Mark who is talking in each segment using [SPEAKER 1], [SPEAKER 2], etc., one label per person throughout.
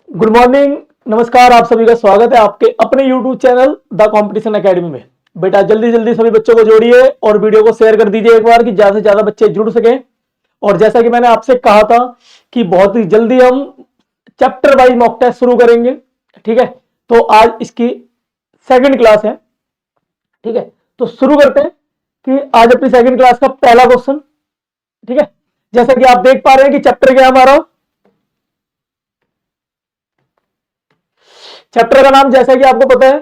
[SPEAKER 1] Good morning, नमस्कार। आप सभी का स्वागत है आपके अपने YouTube channel the competition academy में। बेटा जल्दी जल्दी सभी बच्चों को जोड़िए और वीडियो को शेयर कर दीजिए एक बार कि ज्यादा से ज्यादा बच्चे जुड़ सकें। और जैसा कि मैंने आपसे कहा था कि बहुत ही जल्दी हम चैप्टर वाइज मॉक टेस्ट शुरू करेंगे, ठीक है। तो आज इसकी सेकंड क्लास है, ठीक है। तो शुरू करते हैं कि आज अपनी सेकंड क्लास का पहला क्वेश्चन, ठीक है। जैसा कि आप देख पा रहे हैं कि चैप्टर क्या हमारा, चैप्टर का नाम जैसा कि आपको पता है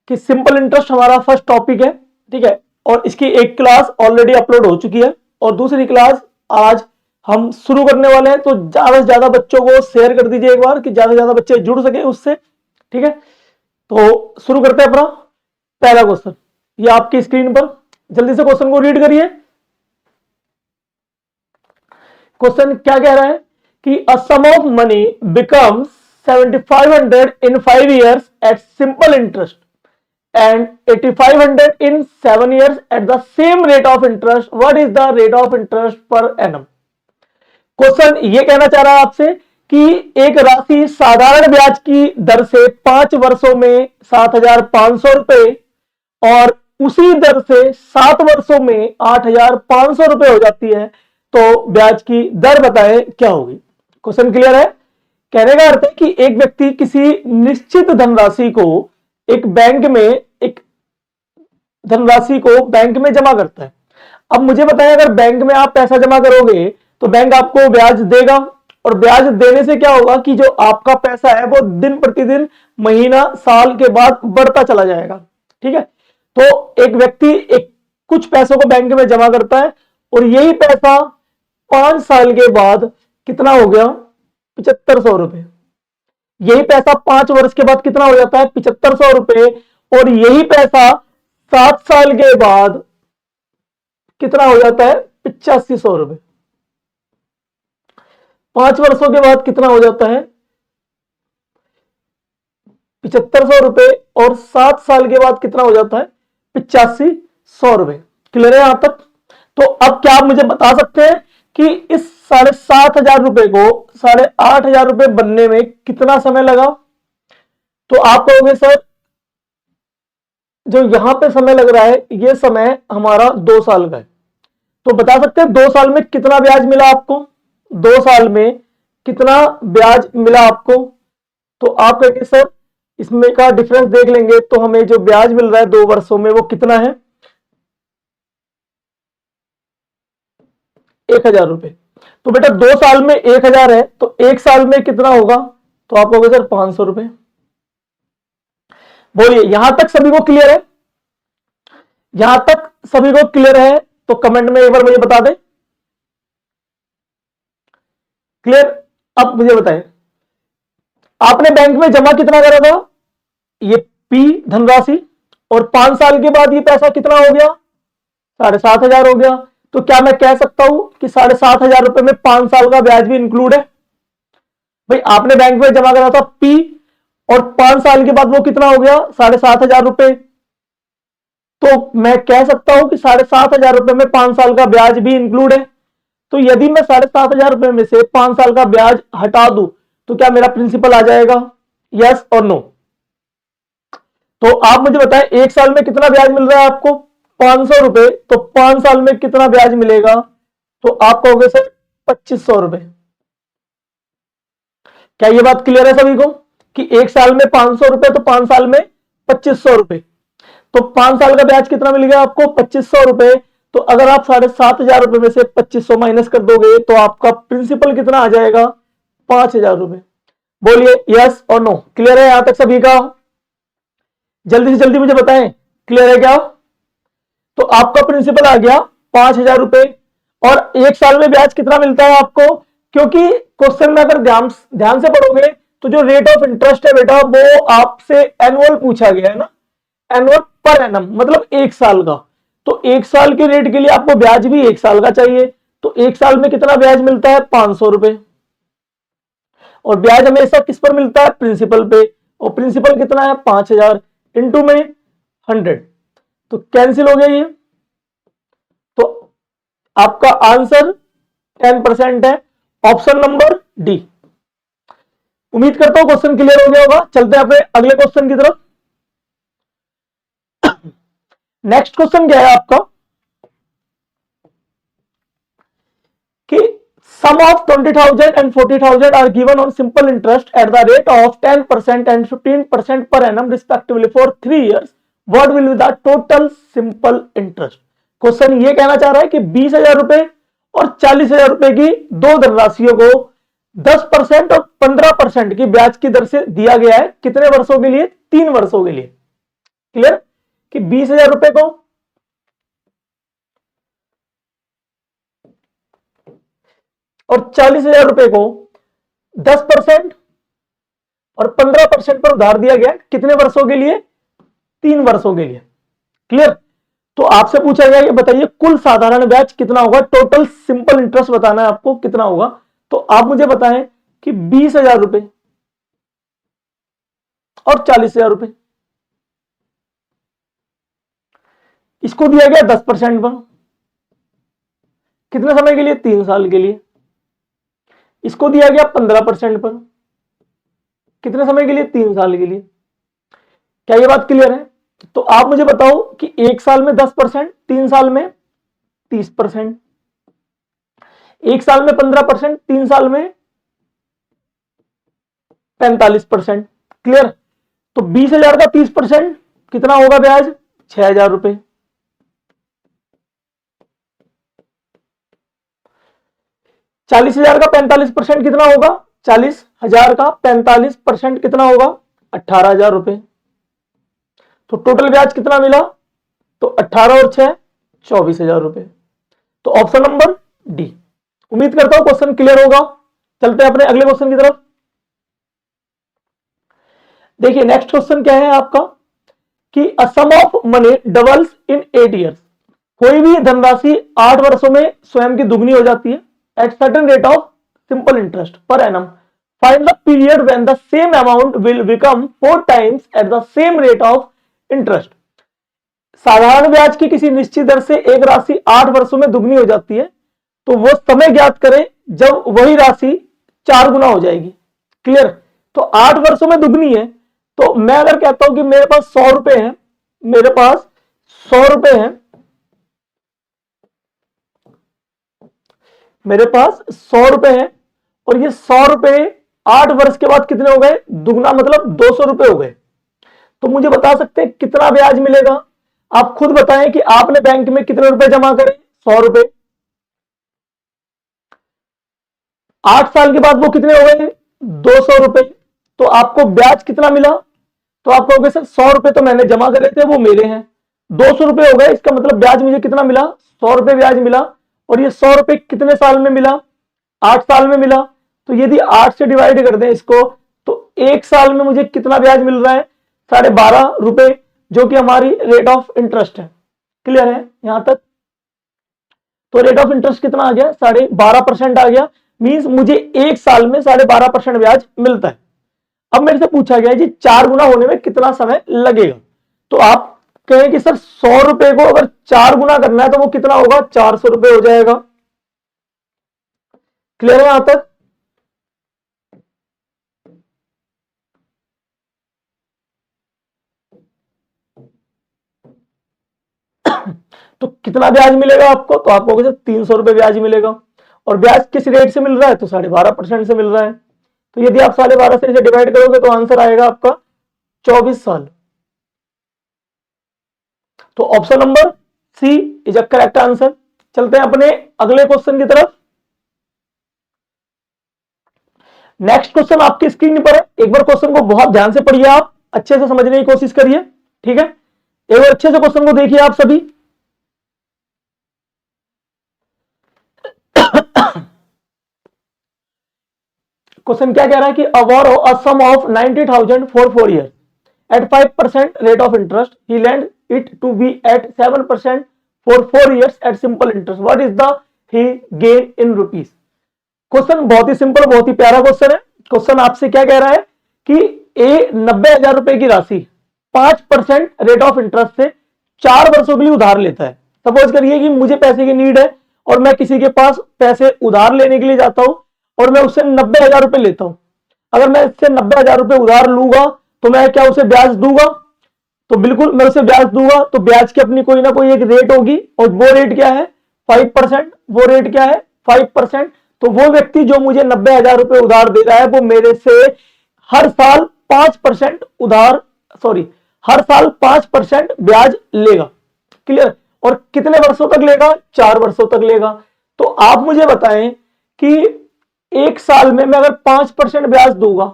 [SPEAKER 1] कि सिंपल इंटरेस्ट हमारा फर्स्ट टॉपिक है, ठीक है। और इसकी एक क्लास ऑलरेडी अपलोड हो चुकी है और दूसरी क्लास आज हम शुरू करने वाले हैं। तो ज्यादा से ज्यादा बच्चों को शेयर कर दीजिए एक बार कि ज्यादा से ज्यादा बच्चे जुड़ सके उससे, ठीक है। तो शुरू करते हैं अपना पहला क्वेश्चन। ये आपकी स्क्रीन पर, जल्दी से क्वेश्चन को रीड करिए। क्वेश्चन क्या कह रहा है कि a sum of money becomes 7500 in 5 years at simple interest and 8500 in 7 years at the same rate of interest. What is the rate of interest per annum? Question ये कहना चाह रहा है आपसे कि एक राशि साधारण ब्याज की दर से 5 वर्षों में 7500 रुपए और उसी दर से 7 वर्षों में 8500 रुपए हो जाती है, तो ब्याज की दर बताएं क्या होगी। क्वेश्चन क्लियर है? कहने का अर्थ है कि एक व्यक्ति किसी निश्चित धनराशि को एक धनराशि को बैंक में जमा करता है। अब मुझे बताएं, अगर बैंक में आप पैसा जमा करोगे तो बैंक आपको ब्याज देगा और ब्याज देने से क्या होगा कि जो आपका पैसा है वो दिन प्रतिदिन, महीना, साल के बाद बढ़ता चला जाएगा, ठीक है। तो एक व्यक्ति कुछ पैसों को बैंक में जमा करता है और यही पैसा 5 साल के बाद कितना हो गया? 7500 रुपए। यही पैसा 5 वर्ष के बाद कितना हो जाता है? 7500 रुपए। और यही पैसा 7 साल के बाद कितना हो जाता है? 8500 रुपए। 5 वर्षों के बाद कितना हो जाता है? 7500 रुपए और 7 साल के बाद कितना हो जाता है? 8500 रुपए। क्लियर है यहां तक? तो अब क्या आप मुझे बता सकते हैं कि इस 7500 रुपए को 8500 रुपए बनने में कितना समय लगा? तो आप कहोगे सर जो यहां पे समय लग रहा है ये समय हमारा 2 साल का है। तो बता सकते हैं 2 साल में कितना ब्याज मिला आपको? 2 साल में कितना ब्याज मिला आपको? तो आप कहेंगे सर इसमें का डिफरेंस देख लेंगे तो हमें जो ब्याज मिल रहा है 2 वर्षों में वो कितना है? 1000 रुपए। तो बेटा 2 साल में 1000 है तो 1 साल में कितना होगा? तो आप कहोगे सर 500 रुपए। बोलिए यहां तक सभी को क्लियर है? यहां तक सभी को क्लियर है तो कमेंट में एक बार मुझे बता दें। क्लियर? अब मुझे बताएं, आपने बैंक में जमा कितना करा था? ये पी धनराशि, और 5 साल के बाद ये पैसा कितना हो गया? 7500 हो गया। तो क्या मैं कह सकता हूं कि 7500 रुपए में 5 साल का ब्याज भी इंक्लूड है? भाई आपने बैंक में जमा करा था पी और 5 साल के बाद वो कितना हो गया? 7500 रुपए। तो मैं कह सकता हूं कि 7500 रुपए में 5 साल का ब्याज भी इंक्लूड है। तो यदि मैं 7500 रुपए में से 5 साल का ब्याज हटा दूं तो क्या मेरा प्रिंसिपल आ जाएगा? यस और नो? तो आप मुझे बताएं 1 साल में कितना ब्याज मिल रहा है आपको? 500 रुपए। तो 5 साल में कितना ब्याज मिलेगा? तो आप कहोगे सर 2500 रुपए। क्या ये बात क्लियर है सभी को कि 1 साल में 500 रुपए तो 5 साल में 2500 रुपए। तो 5 साल का ब्याज कितना मिल गया आपको? 2500 रुपए। तो अगर आप 7500 रुपए में से 2500 माइनस कर दोगे तो आपका प्रिंसिपल कितना आ जाएगा? 5000 रुपए। बोलिए यस और नो? क्लियर है यहां तक सभी का? जल्दी से जल्दी मुझे बताएं, क्लियर है क्या? तो आपका प्रिंसिपल आ गया 5000 रुपए। और 1 साल में ब्याज कितना मिलता है आपको? क्योंकि क्वेश्चन में अगर ध्यान से पढ़ोगे तो जो रेट ऑफ इंटरेस्ट है बेटा वो आपसे एनुअल पूछा गया है ना, एनुअल पर एनम मतलब 1 साल का। तो 1 साल के रेट के लिए आपको ब्याज भी 1 साल का चाहिए। तो 1 साल में कितना ब्याज मिलता है? 500 रुपए। और ब्याज हमेशा किस पर मिलता है? प्रिंसिपल पे। और प्रिंसिपल कितना है? 5000 इंटू में 100। तो कैंसिल हो गया ये। तो आपका आंसर 10% है, ऑप्शन नंबर डी। उम्मीद करता हूं क्वेश्चन क्लियर हो गया होगा। चलते हैं अपने अगले क्वेश्चन की तरफ। नेक्स्ट क्वेश्चन क्या है आपका कि sum of 20,000 and 40,000 are given on simple interest at the rate of 10% and 15% per annum respectively for 3 years. What will be the total simple interest? Question ये कहना चाह रहा है कि 20,000 रुपए और 40,000 रुपए की दो धनराशियों को 10% और 15% की ब्याज की दर से दिया गया है। कितने वर्षों के लिए? 3 वर्षों के लिए। क्लियर कि 20,000 रुपए को और 40,000 रुपए को 10% और 15% पर उधार दिया गया। कितने वर्षों के लिए? 3 वर्षों के लिए। क्लियर। तो आपसे पूछा गया कि बताइए कुल साधारण ब्याज कितना होगा, टोटल सिंपल इंटरेस्ट बताना है आपको कितना होगा। तो आप मुझे बताएं कि 20,000 रुपए और 40,000 रुपए, इसको दिया गया 10% पर। कितने समय के लिए? 3 साल के लिए। इसको दिया गया 15% पर। कितने समय के लिए? 3 साल के लिए। क्या ये बात क्लियर है? तो आप मुझे बताओ कि 1 साल में 10%, 3 साल में 30%, 1 साल में 15%, 3 साल में 45%। क्लियर। तो 20,000 का 30% कितना होगा ब्याज? 6,000 रुपए। 40,000 का 45% कितना होगा? 40,000 का 45% कितना होगा? 18,000 रुपए। तो टोटल ब्याज कितना मिला? तो 18 और 6 24,000 रुपए। तो ऑप्शन नंबर डी। उम्मीद करता हूं क्वेश्चन क्लियर होगा। चलते हैं अपने अगले क्वेश्चन की तरफ। देखिए नेक्स्ट क्वेश्चन क्या है आपका कि a sum of money doubles in 8 years. कोई भी धनराशि 8 वर्षों में स्वयं की दुगनी हो जाती है at certain rate of simple interest per annum. Find the period when the same amount will become 4 times at the same rate of interest. साधारण ब्याज की किसी निश्चित दर से एक राशि 8 वर्षों में दुगनी हो जाती है, तो वो समय ज्ञात करें जब वही राशि 4 गुना हो जाएगी। क्लियर। तो 8 वर्षों में दुगनी है, तो मैं अगर कहता हूं कि मेरे पास 100 रुपए हैं, मेरे पास 100 रुपए हैं, मेरे पास 100 रुपए हैं और ये 100 रुपए 8 वर्ष के बाद कितने हो गए? दुगना, मतलब 200 रुपए हो गए। तो मुझे बता सकते हैं कितना ब्याज मिलेगा? आप खुद बताएं कि आपने बैंक में कितने रुपए जमा करे? 100 रुपए। 8 साल के बाद वो कितने हो गए? 200 रुपए। तो आपको ब्याज कितना मिला? तो आप कहोगे सर 100 रुपए तो मैंने जमा करे थे, वो मेरे हैं। 200 रुपए हो गए, इसका मतलब ब्याज मुझे कितना मिला? 100 रुपए ब्याज मिला। और ये 100 रुपए कितने साल में मिला? 8 साल में मिला। तो यदि 8 से डिवाइड कर दें इसको, तो 1 साल में मुझे कितना ब्याज मिल रहा है? 12.5 रुपए, जो कि हमारी रेट ऑफ इंटरेस्ट है। क्लियर है यहां तक? तो रेट ऑफ इंटरेस्ट कितना आ गया? 12.5% आ गया। मींस मुझे 1 साल में 12.5% ब्याज मिलता है। अब मेरे से पूछा गया जी 4 गुना होने में कितना समय लगेगा। तो आप कहें कि सर 100 रुपए को अगर 4 गुना करना है तो वो कितना होगा? 400 रुपए हो जाएगा। क्लियर है यहां तक? तो कितना ब्याज मिलेगा आपको? तो आपको 300 रुपए ब्याज मिलेगा। और ब्याज किस रेट से मिल रहा है? तो 12.5% से मिल रहा है। तो यदि आप 12.5 से डिवाइड करोगे तो आंसर आएगा आपका 24 साल। तो option number C is a correct answer. चलते हैं अपने अगले क्वेश्चन की तरफ। नेक्स्ट क्वेश्चन आपकी स्क्रीन पर है। एक बार क्वेश्चन को बहुत ध्यान से पढ़िए, आप अच्छे से समझने की कोशिश करिए। ठीक है, एक बार अच्छे से क्वेश्चन को देखिए आप सभी। क्वेश्चन क्या कह रहा है कि a borrow a sum of 90,000 for 4 years at 5% rate of interest. He lent it to be at 7% for 4 years at simple interest. What is the he gain in rupees? Question बहुत ही simple, बहुत ही प्यारा question है। Question आपसे क्या कह रहा है कि ए 90,000 रुपए की राशि 5% रेट ऑफ इंटरेस्ट से 4 वर्षों के लिए उधार लेता है। सपोज करिए कि मुझे पैसे की नीड है और मैं किसी के पास पैसे उधार लेने के लिए जाता हूं और मैं उससे 90,000 रुपए लेता हूं। अगर मैं इससे 90,000 रुपए उधार लूंगा तो मैं क्या उसे ब्याज दूंगा? तो बिल्कुल मैं उसे ब्याज दूंगा। तो ब्याज की अपनी कोई ना कोई एक रेट होगी, और वो रेट क्या है? 5%। वो रेट क्या है? 5%। तो वो व्यक्ति जो मुझे 90,000 रुपए उधार दे रहा है, वो मेरे से हर साल 5% उधार, सॉरी, हर साल 5% ब्याज लेगा। क्लियर? और कितने वर्षों तक लेगा? 4 वर्षों तक लेगा। तो आप मुझे बताएं कि एक साल में मैं अगर 5% ब्याज दूंगा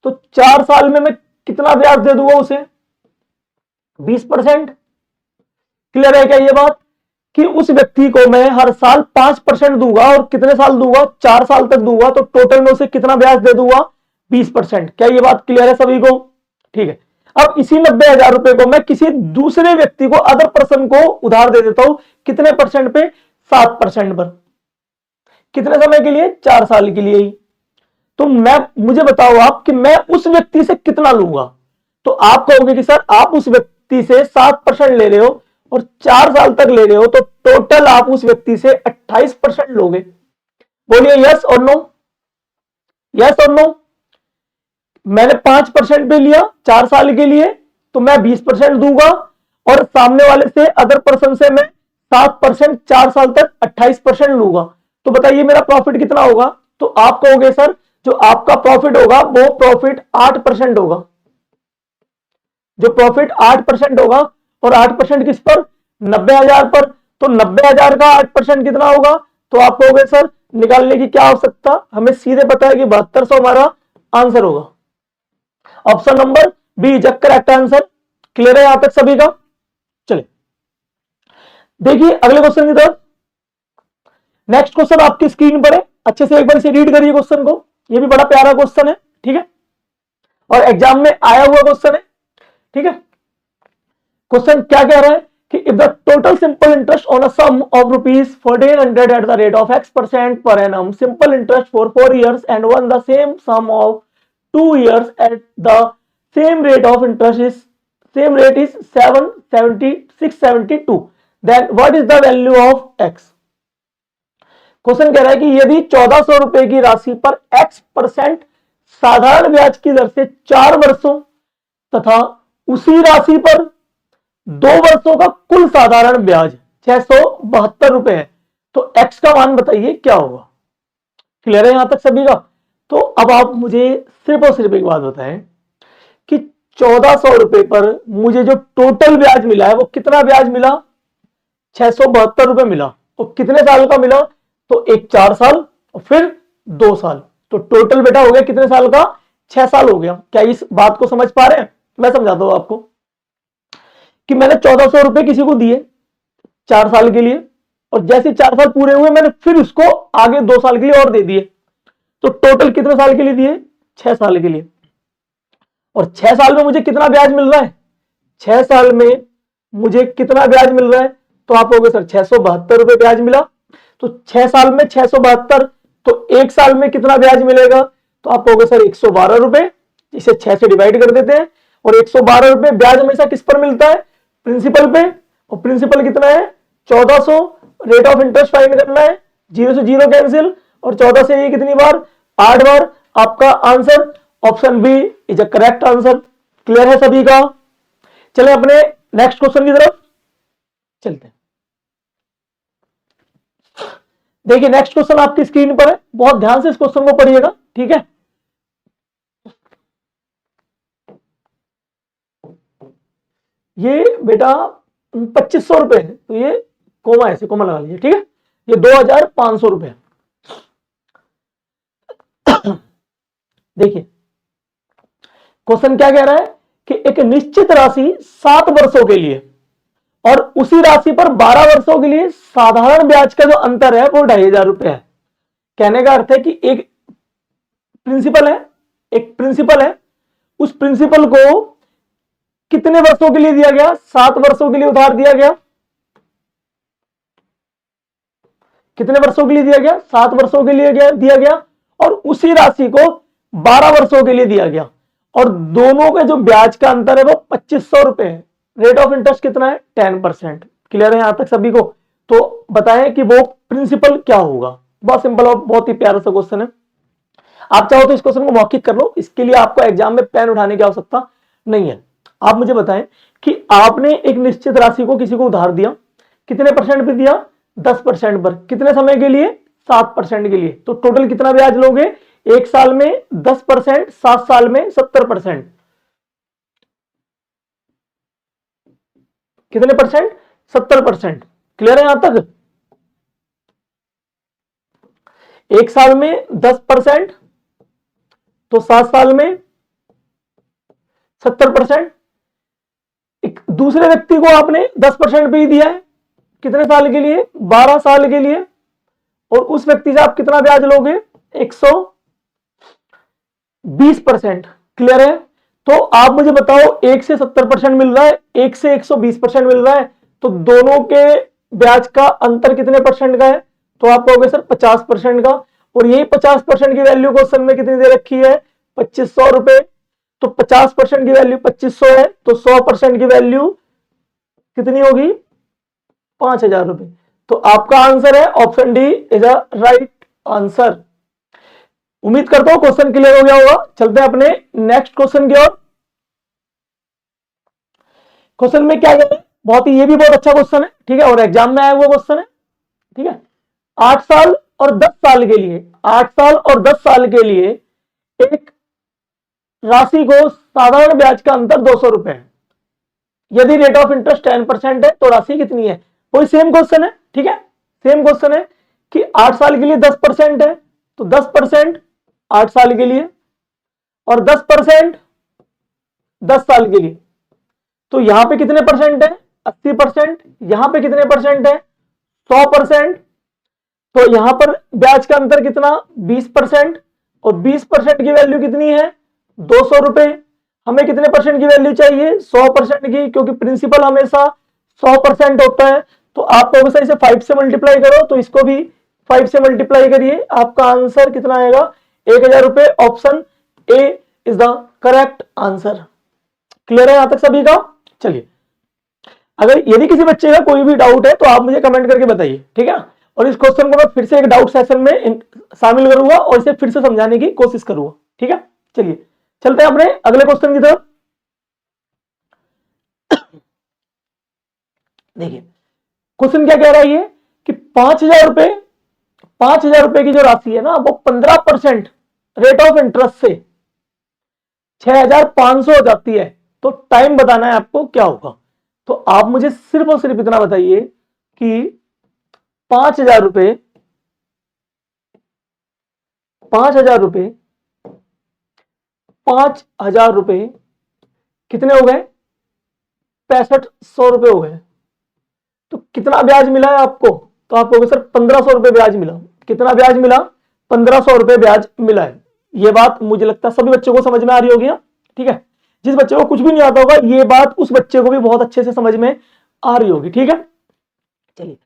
[SPEAKER 1] तो 4 साल में मैं कितना ब्याज दे दूंगा उसे? 20%। क्लियर है क्या ये बात? कि उस व्यक्ति को मैं हर साल 5% दूंगा, और कितने साल दूंगा? 4 साल तक दूंगा। तो टोटल में उसे कितना ब्याज दे दूंगा? 20%। क्या ये बात क्लियर है सभी को? ठीक है। अब इसी 90,000 रुपए को मैं किसी दूसरे व्यक्ति को, अदर पर्सन को उधार दे देता हूं। कितने परसेंट पे? 7% पर। कितने समय के लिए? 4 साल के लिए ही। तो मुझे बताओ आप कि मैं उस व्यक्ति से कितना लूंगा? तो आप कहोगे कि सर आप उस व्यक्ति से 7% ले रहे हो और 4 साल तक ले रहे हो, तो टोटल आप उस व्यक्ति से 28% लोगे। बोलिए यस और नो। यस और नो। मैंने 5% पे लिया 4 साल के लिए, तो मैं 20% दूंगा, और सामने वाले से, अदर पर्सन से मैं 7% 4 साल तक 28% लूंगा। तो बताइए मेरा प्रॉफिट कितना होगा? तो आप कहोगे सर जो आपका प्रॉफिट होगा वो प्रॉफिट 8% होगा। जो प्रॉफिट 8% होगा, और 8% किस पर? 90,000 पर। तो 90,000 का 8% कितना होगा? तो आप कहोगे सर निकालने की क्या आवश्यकता, हमें सीधे पता है कि 7200 हमारा आंसर होगा। Option number B is correct answer. Clear है यहां तक सभी का? चलिए देखिए अगले क्वेश्चन की तरफ। नेक्स्ट क्वेश्चन आपकी स्क्रीन पर है, अच्छे से एक बार इसे रीड करिए क्वेश्चन को। ये भी बड़ा प्यारा क्वेश्चन है, ठीक है, और एग्जाम में आया हुआ क्वेश्चन है, ठीक है। क्वेश्चन क्या कह रहा है कि if the total simple interest on a sum of ₹1400 at the rate of X% per annum, simple interest for 4 years and one the same sum of 2 years at the same rate of interest is same rate is 672, then what is the value of X? Question कह रहा है कि यदि 1400 रुपए की राशि पर X% साधारण ब्याज की दर से 4 वर्षों तथा उसी राशि पर 2 वर्षों का कुल साधारण ब्याज 672 रुपए है, तो X का मान बताइए क्या होगा। क्लियर है यहां तक सभी का? तो अब आप मुझे सिर्फ और सिर्फ एक बात बताएं कि 1400 रुपए पर मुझे जो टोटल ब्याज मिला है वो कितना ब्याज मिला? 672 रुपए मिला। और कितने साल का मिला? तो एक 4 साल और फिर 2 साल। तो टोटल बेटा हो गया कितने साल का? 6 साल हो गया। क्या इस बात को समझ पा रहे हैं? मैं समझाता हूं आपको कि मैंने 1400 रुपए किसी को दिए 4 साल के लिए, और जैसे 4 साल पूरे हुए मैंने फिर उसको आगे 2 साल के लिए और दे दिए। तो टोटल कितने साल के लिए दिए? 6 साल के लिए। और 6 साल में मुझे कितना ब्याज मिल रहा है? 6 साल में मुझे कितना ब्याज मिल रहा है? तो आप कहोगे सर 672 रुपए ब्याज मिला। तो 6 साल में 672, तो एक साल में कितना ब्याज मिलेगा? तो आप कहोगे सर 112 रुपए। इसे 6 से डिवाइड कर देते हैं, और 112 रुपए ब्याज हमेशा किस पर मिलता है? प्रिंसिपल पे। और प्रिंसिपल कितना है? 1400। रेट ऑफ इंटरेस्ट फाइंड करना है, 0 से 0 कैंसिल, और 14 से ये कितनी बार? 8 बार। आपका answer option B is a correct answer. Clear है सभी का? चले अपने नेक्स्ट क्वेश्चन की तरफ चलते हैं। देखिए नेक्स्ट क्वेश्चन आपकी स्क्रीन पर है, बहुत ध्यान से इस क्वेश्चन को पढ़िएगा, ठीक है। ये बेटा 2500 रुपए है, तो ये कोमा ऐसे कोमा लगा लीजिए, ठीक है। ये 2500 रुपए। देखिए क्वेश्चन क्या कह रहा है कि एक निश्चित राशि 7 वर्षों के लिए और उसी राशि पर 12 वर्षों के लिए साधारण ब्याज का जो अंतर है वो 2500 रुपए है। कहने का अर्थ है कि एक प्रिंसिपल है, एक प्रिंसिपल है, उस प्रिंसिपल को कितने वर्षों के लिए दिया गया? 7 वर्षों के लिए उधार दिया गया। कितने वर्षों के लिए दिया गया? 7 वर्षों के लिए दिया गया, और उसी राशि को 12 वर्षों के लिए दिया गया, और दोनों का जो ब्याज का अंतर है वो 2500 रुपए है। रेट ऑफ इंटरेस्ट कितना है? 10%। क्लियर है यहां तक सभी को? तो बताएं कि वो प्रिंसिपल क्या होगा। बहुत सिंपल और बहुत ही प्यारा सा क्वेश्चन है। आप चाहो तो इस क्वेश्चन को मौखिक कर लो, इसके लिए आपको एग्जाम में पेन उठाने की आवश्यकता नहीं है। आप मुझे बताएं कि आपने एक निश्चित राशि को किसी को उधार दिया, कितने परसेंट पे दिया? 10% पर। कितने समय के लिए? 7% के लिए। तो टोटल कितना ब्याज लोगे? 1 साल में 10%, 7 साल में 70%। कितने परसेंट? 70%। क्लियर है यहां तक? 1 साल में 10%, तो 7 साल में 70%। एक दूसरे व्यक्ति को आपने 10% पे ही दिया है, कितने साल के लिए? 12 साल के लिए। और उस व्यक्ति से आप कितना ब्याज लोगे? 120%। क्लियर है? तो आप मुझे बताओ, 1 से 70% मिल रहा है, 1 से 120% मिल रहा है, तो दोनों के ब्याज का अंतर कितने परसेंट का है? तो आप कहोगे सर 50% का। और यही 50% की वैल्यू क्वेश्चन में कितनी दे रखी है? 2500 रुपए। तो 50% की वैल्यू 2500 है, तो 100% की वैल्यू कितनी होगी? 5000 रुपए। तो आपका आंसर है option D is a right answer. उम्मीद करता हूं क्वेश्चन क्लियर हो गया होगा। चलते हैं अपने नेक्स्ट क्वेश्चन की ओर। क्वेश्चन में क्या है? बहुत ही, ये भी बहुत अच्छा क्वेश्चन है, ठीक है, और एग्जाम में आया हुआ क्वेश्चन है, ठीक है। 8 साल और 10 साल के लिए, 8 साल और 10 साल के लिए एक राशि को साधारण ब्याज का अंतर 200 रुपए है। यदि रेट ऑफ इंटरेस्ट 10% है तो राशि कितनी है? कोई सेम क्वेश्चन है, ठीक है, सेम क्वेश्चन है कि 8 साल के लिए 10% है, तो 10% 8 साल के लिए और 10% 10 साल के लिए। तो यहां पे कितने परसेंट है? 80%। यहां पे कितने परसेंट है? 100%। तो यहां पर ब्याज का अंतर कितना? 20%। और 20% की वैल्यू कितनी है? 200 रुपए। हमें कितने परसेंट की वैल्यू चाहिए? 100% की, क्योंकि प्रिंसिपल हमेशा 100% होता है। तो आप कहोगे सर इसे 5 से मल्टीप्लाई करो, तो इसको भी 5 से मल्टीप्लाई करिए। आपका आंसर कितना आएगा? 1000 रुपए। Option A is the correct answer. Clear है यहां तक सभी का? चलिए, अगर यदि किसी बच्चे का कोई भी डाउट है तो आप मुझे कमेंट करके बताइए, ठीक है। और इस क्वेश्चन को मैं फिर से एक डाउट सेशन में शामिल करूंगा और इसे फिर से समझाने की कोशिश करूंगा, ठीक है। चलिए चलते हैं अपने अगले क्वेश्चन की तरफ। देखिए क्वेश्चन क्या कह रहा है ये कि 5000 रुपए की जो राशि है ना, वो 15% रेट ऑफ इंटरेस्ट से 6500 हो जाती है। तो टाइम बताना है आपको क्या होगा। तो आप मुझे सिर्फ और सिर्फ इतना बताइए कि 5000 रुपए 5000 रुपए 5000 रुपए कितने हो गए? 6500 रुपए हो गए। तो कितना ब्याज मिला है आपको? तो आप कहोगे सर 1500 रुपए ब्याज मिला। कितना ब्याज मिला? 1500 रुपए ब्याज मिला है। ये बात मुझे लगता है सभी बच्चों को समझ में आ रही होगी, ठीक है। जिस बच्चे को कुछ भी नहीं आता होगा, ये बात उस बच्चे को भी बहुत अच्छे से समझ में आ रही होगी, ठीक है। चलिए,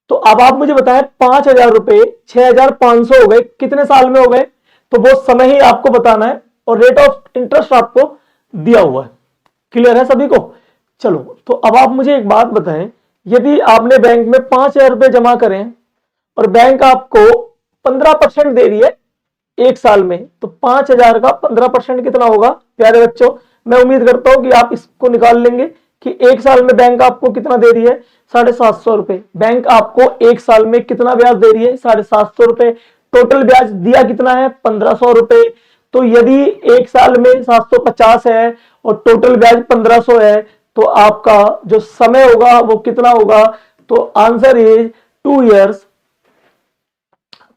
[SPEAKER 1] तो अब आप मुझे बताएं 5000 रुपए 6500 हो गए, कितने साल में हो गए? तो वो समय ही आपको बताना है और रेट ऑफ इंटरेस्ट आपको दिया हुआ है। क्लियर है सभी को? चलो, तो अब आप मुझे एक बात बताएं, यदि आपने बैंक में 5000 रुपए जमा करें और बैंक आपको 15% दे रही है 1 साल में, तो 5000 का 15% कितना होगा? प्यारे बच्चों, मैं उम्मीद करता हूं कि आप इसको निकाल लेंगे कि 1 साल में बैंक आपको कितना दे रही है? 750 रुपए। बैंक आपको 1 साल में कितना ब्याज दे रही है? 750 रुपए। टोटल ब्याज दिया कितना है? 1500 रुपए। तो यदि 1 साल में 750 है और टोटल ब्याज 1500 है, तो आपका जो समय होगा वो कितना होगा? तो answer is 2 years.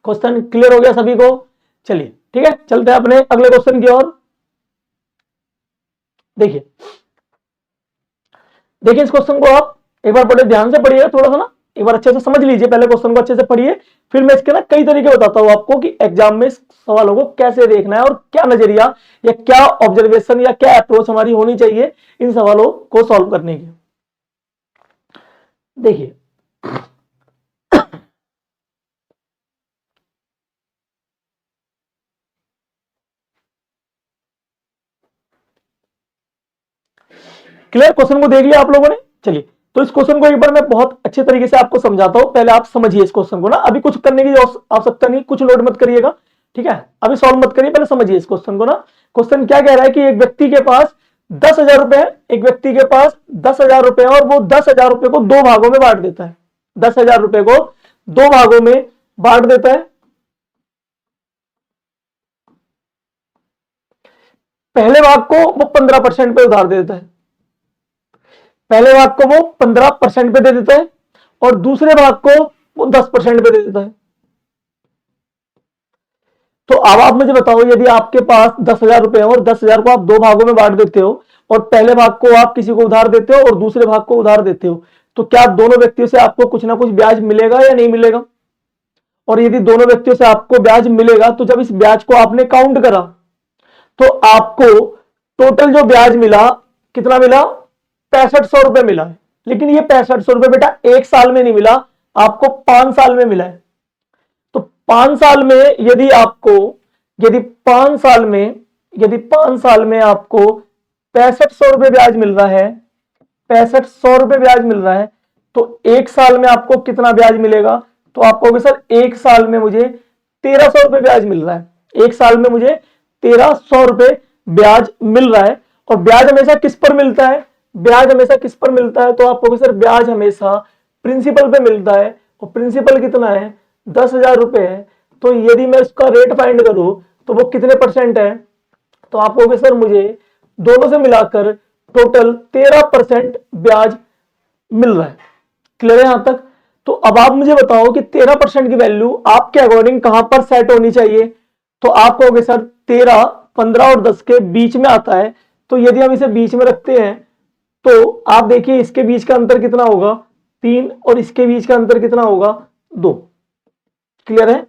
[SPEAKER 1] Question clear हो गया सभी को? चलिए ठीक है, चलते हैं अपने अगले क्वेश्चन की ओर। देखिए इस क्वेश्चन को आप एक बार बड़े ध्यान से पढ़िए, थोड़ा सा ना एक बार अच्छे से समझ लीजिए। पहले क्वेश्चन को अच्छे से पढ़िए, फिर मैं इसके ना कई तरीके बताता हूं आपको कि एग्जाम में सवालों को कैसे देखना है और क्या नजरिया या क्या ऑब्जर्वेशन या क्या अप्रोच हमारी होनी चाहिए इन सवालों को सॉल्व करने की। देखिए क्लियर, क्वेश्चन को देख लिया आप लोगों ने? चलिए, तो इस क्वेश्चन को एक बार मैं बहुत अच्छे तरीके से आपको समझाता हूं। पहले आप समझिए इस क्वेश्चन को ना, अभी कुछ करने की आवश्यकता नहीं, कुछ नोट मत करिएगा, ठीक है, अभी सॉल्व मत करिए, पहले समझिए इस क्वेश्चन को ना। क्वेश्चन क्या कह रहा है कि एक व्यक्ति के पास 10,000 रुपए है, एक व्यक्ति के पास 10,000 रुपए है और वो 10,000 रुपए को दो भागों में बांट देता है। 10,000 रुपए को दो भागों में बांट देता है। पहले भाग को वो 15% पे उधार दे देता है, पहले भाग को वो 15% पे दे देता है और दूसरे भाग को वो 10% पे दे देता है। तो अब आप मुझे बताओ, यदि आपके पास 10,000 रुपए है और 10,000 को आप दो भागों में बांट देते हो और पहले भाग को आप किसी को उधार देते हो और दूसरे भाग को उधार देते हो, तो क्या दोनों व्यक्तियों से आपको कुछ ना कुछ ब्याज मिलेगा या नहीं मिलेगा? और यदि दोनों व्यक्तियों से आपको ब्याज मिलेगा तो जब इस ब्याज को आपने काउंट करा तो आपको टोटल जो ब्याज मिला कितना मिला? 6500 रुपए मिला है। लेकिन ये 6500 रुपए बेटा एक साल में नहीं मिला, आपको 5 साल में मिला है। तो 5 साल में यदि आपको, यदि 5 साल में, यदि 5 साल में आपको 6500 रुपए ब्याज मिल रहा है, 6500 रुपए ब्याज मिल रहा है, तो एक साल में आपको कितना ब्याज मिलेगा? तो आप कहोगे सर एक साल में मुझे 1300 रुपए ब्याज मिल रहा है, एक साल में मुझे 1300 रुपए ब्याज मिल रहा है। और ब्याज हमेशा किस पर मिलता है? ब्याज हमेशा किस पर मिलता है? तो आप कहोगे सर ब्याज हमेशा प्रिंसिपल पे मिलता है, और प्रिंसिपल कितना है? 10,000 रुपए है। तो यदि मैं उसका रेट फाइंड करूं तो वो कितने परसेंट है? तो आप कहोगे सर मुझे दोनों से मिलाकर टोटल 13% ब्याज मिल रहा है। क्लियर है यहां तक? तो अब आप मुझे बताओ कि 13% की वैल्यू आपके अकॉर्डिंग कहां पर सेट होनी चाहिए? तो आप कहोगे सर 13, 15 और 10 के बीच में आता है। तो यदि हम इसे बीच में रखते हैं तो आप देखिए इसके बीच का अंतर कितना होगा? 3, और इसके बीच का अंतर कितना होगा? 2। क्लियर है?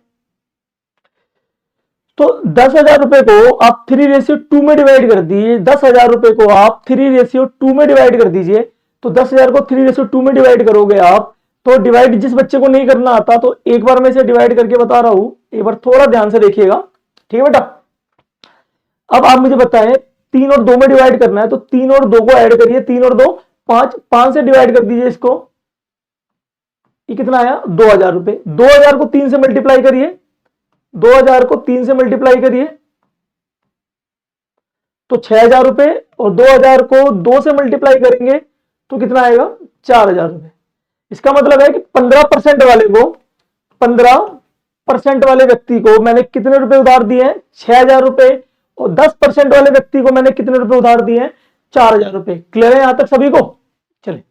[SPEAKER 1] तो 10,000 रुपए को आप 3:2 में डिवाइड कर दीजिए। 10,000 रुपए को आप 3:2 में डिवाइड कर दीजिए। तो 10,000 को 3:2 में डिवाइड करोगे आप, तो डिवाइड जिस बच्चे को नहीं करना आता तो एक बार मैं इसे डिवाइड करके बता रहा हूं, एक बार थोड़ा ध्यान से देखिएगा। ठीक है बेटा? अब आप मुझे बताएं 3 और 2 में डिवाइड करना है, तो 3 और 2 को ऐड करिए, 3 और 2 5, 5 से डिवाइड कर दीजिए इसको। ये कितना आया? 2,000 रुपए। 2,000 को 3 से मल्टीप्लाई करिए, 2,000 को 3 से मल्टीप्लाई करिए तो 6,000 रुपए, और 2,000 को 2 से मल्टीप्लाई करेंगे तो कितना आएगा? 4,000 रुपए। इसका मतलब है कि 15% वाले को, 15% वाले व्यक्ति को मैंने कितने रुपए उधार दिए हैं? 6,000 रुपए। और 10% वाले व्यक्ति को मैंने कितने रुपए उधार दिए हैं? 4,000 रुपए। क्लियर है यहां तक सभी को? चलिए,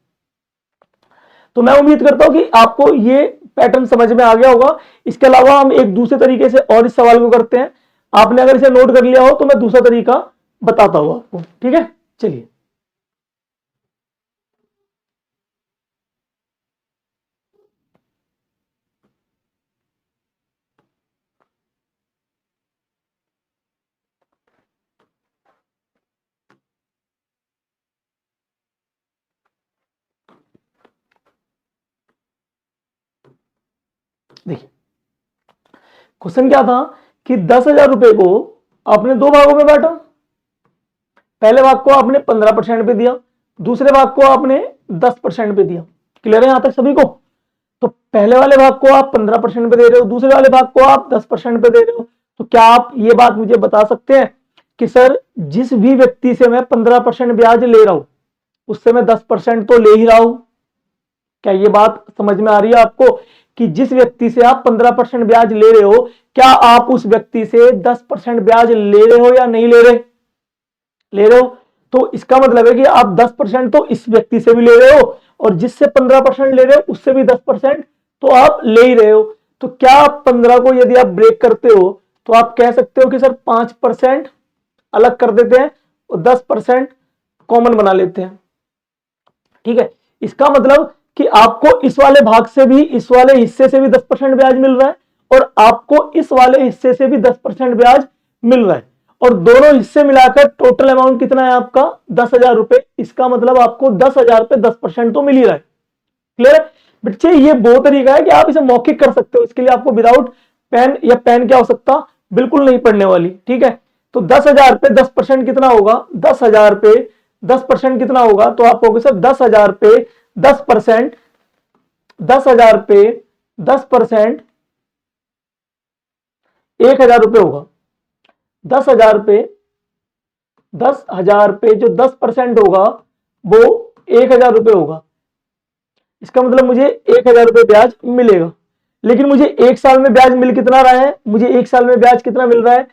[SPEAKER 1] तो मैं उम्मीद करता हूं कि आपको ये पैटर्न समझ में आ गया होगा। इसके अलावा हम एक दूसरे तरीके से और इस सवाल को करते हैं। आपने अगर इसे नोट कर लिया हो तो मैं दूसरा तरीका बताता हूं आपको। ठीक है, चलिए। देखिए क्वेश्चन क्या था कि 10,000 रुपए को आपने दो भागों में बांटा। पहले भाग को आपने 15% पे दिया, दूसरे भाग को आपने 10% पे दिया। क्लियर है यहां तक सभी को? तो पहले वाले भाग को आप 15% पे दे रहे हो, दूसरे वाले भाग को आप 10% पे दे रहे हो। तो क्या आप ये बात मुझे बता सकते हैं कि सर जिस भी व्यक्ति से मैं 15% ब्याज ले रहा हूं उससे मैं 10% तो ले ही रहा हूं? क्या ये बात समझ में आ रही है आपको कि जिस व्यक्ति से आप 15% ब्याज ले रहे हो, क्या आप उस व्यक्ति से 10% ब्याज ले रहे हो या नहीं ले रहे? ले रहे हो। तो इसका मतलब है कि आप 10% तो इस व्यक्ति से भी ले रहे हो और जिससे 15% ले रहे हो उससे भी 10% तो आप ले ही रहे हो। तो क्या आप 15 को यदि आप ब्रेक करते हो तो आप कह सकते हो कि सर 5% अलग कर देते हैं और 10% कॉमन बना लेते हैं। ठीक है, इसका मतलब कि आपको इस वाले भाग से भी, इस वाले हिस्से से भी 10% ब्याज मिल रहा है और आपको इस वाले हिस्से से भी 10% ब्याज मिल रहा है, और दोनों हिस्से मिलाकर टोटल अमाउंट कितना है आपका? 10,000 रुपए। इसका मतलब आपको 10,000 पे 10% तो मिल ही रहा है। क्लियर है बच्चे? ये वो तरीका है कि आप इसे मौखिक कर सकते हो। इसके लिए आपको विदाउट पेन या पेन क्या हो सकता? बिल्कुल नहीं पढ़ने वाली। ठीक है, तो 10,000 पे 10% कितना होगा? 10,000 पे 10% कितना होगा? तो आप कहोगे सर 10,000 पे 10%, 10,000 पे 10% 1000 रुपये होगा। 10,000 पे 10,000 पे जो 10% होगा वो 1,000 रुपये होगा। इसका मतलब मुझे 1,000 रुपये ब्याज मिलेगा। लेकिन मुझे एक साल में ब्याज मिल कितना रहा है, मुझे एक साल में ब्याज कितना मिल रहा है,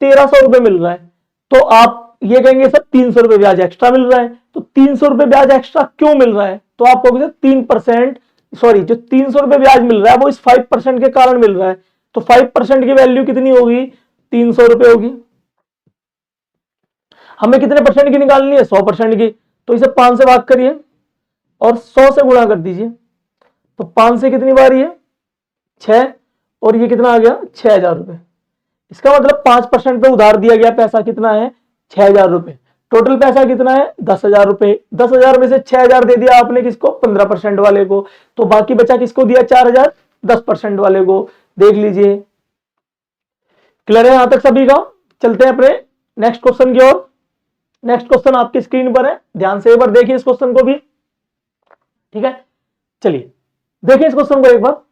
[SPEAKER 1] 1,300 रुपये मिल रहा है। तो आप ये कहेंगे सर 300 रुपये ब्याज एक्स्ट्रा मिल रहा है, तो 300 रुपये ब्याज एक्स्ट्रा क्यों मिल रहा है, तो आप कहोगे 3%, सॉरी, जो 300 रुपये ब्याज मिल रहा है वो इस 5% के कारण मिल रहा है। तो 5% की वैल्यू कितनी होगी, 300 रुपये होगी। हमें कितने परसेंट की निकालनी है, 100% की। तो इसे 5 से भाग करिए और 100 से गुणा कर दीजिए। तो 5 से कितनी बारी है, 6, और ये कितना आ गया, 6,000 रुपये। इसका मतलब 5% पे उधार दिया गया पैसा कितना है, 6,000 रुपये। टोटल पैसा कितना है, 10,000 रुपये। 10,000 में से 6,000 दे दिया आपने किसको, 15% वाले को। तो बाकी बचा किसको दिया, 4,000, 10% वाले को। देख लीजिए, क्लियर है यहां तक सभी का। चलते हैं अपने नेक्स्ट क्वेश्चन की ओर। नेक्स्ट क्वेश्चन आपकी स्क्रीन पर है, ध्यान से एक बार देखिए इस क्वेश्चन को भी, ठीक है। चलिए देखिए इस क्वेश्चन को एक बार।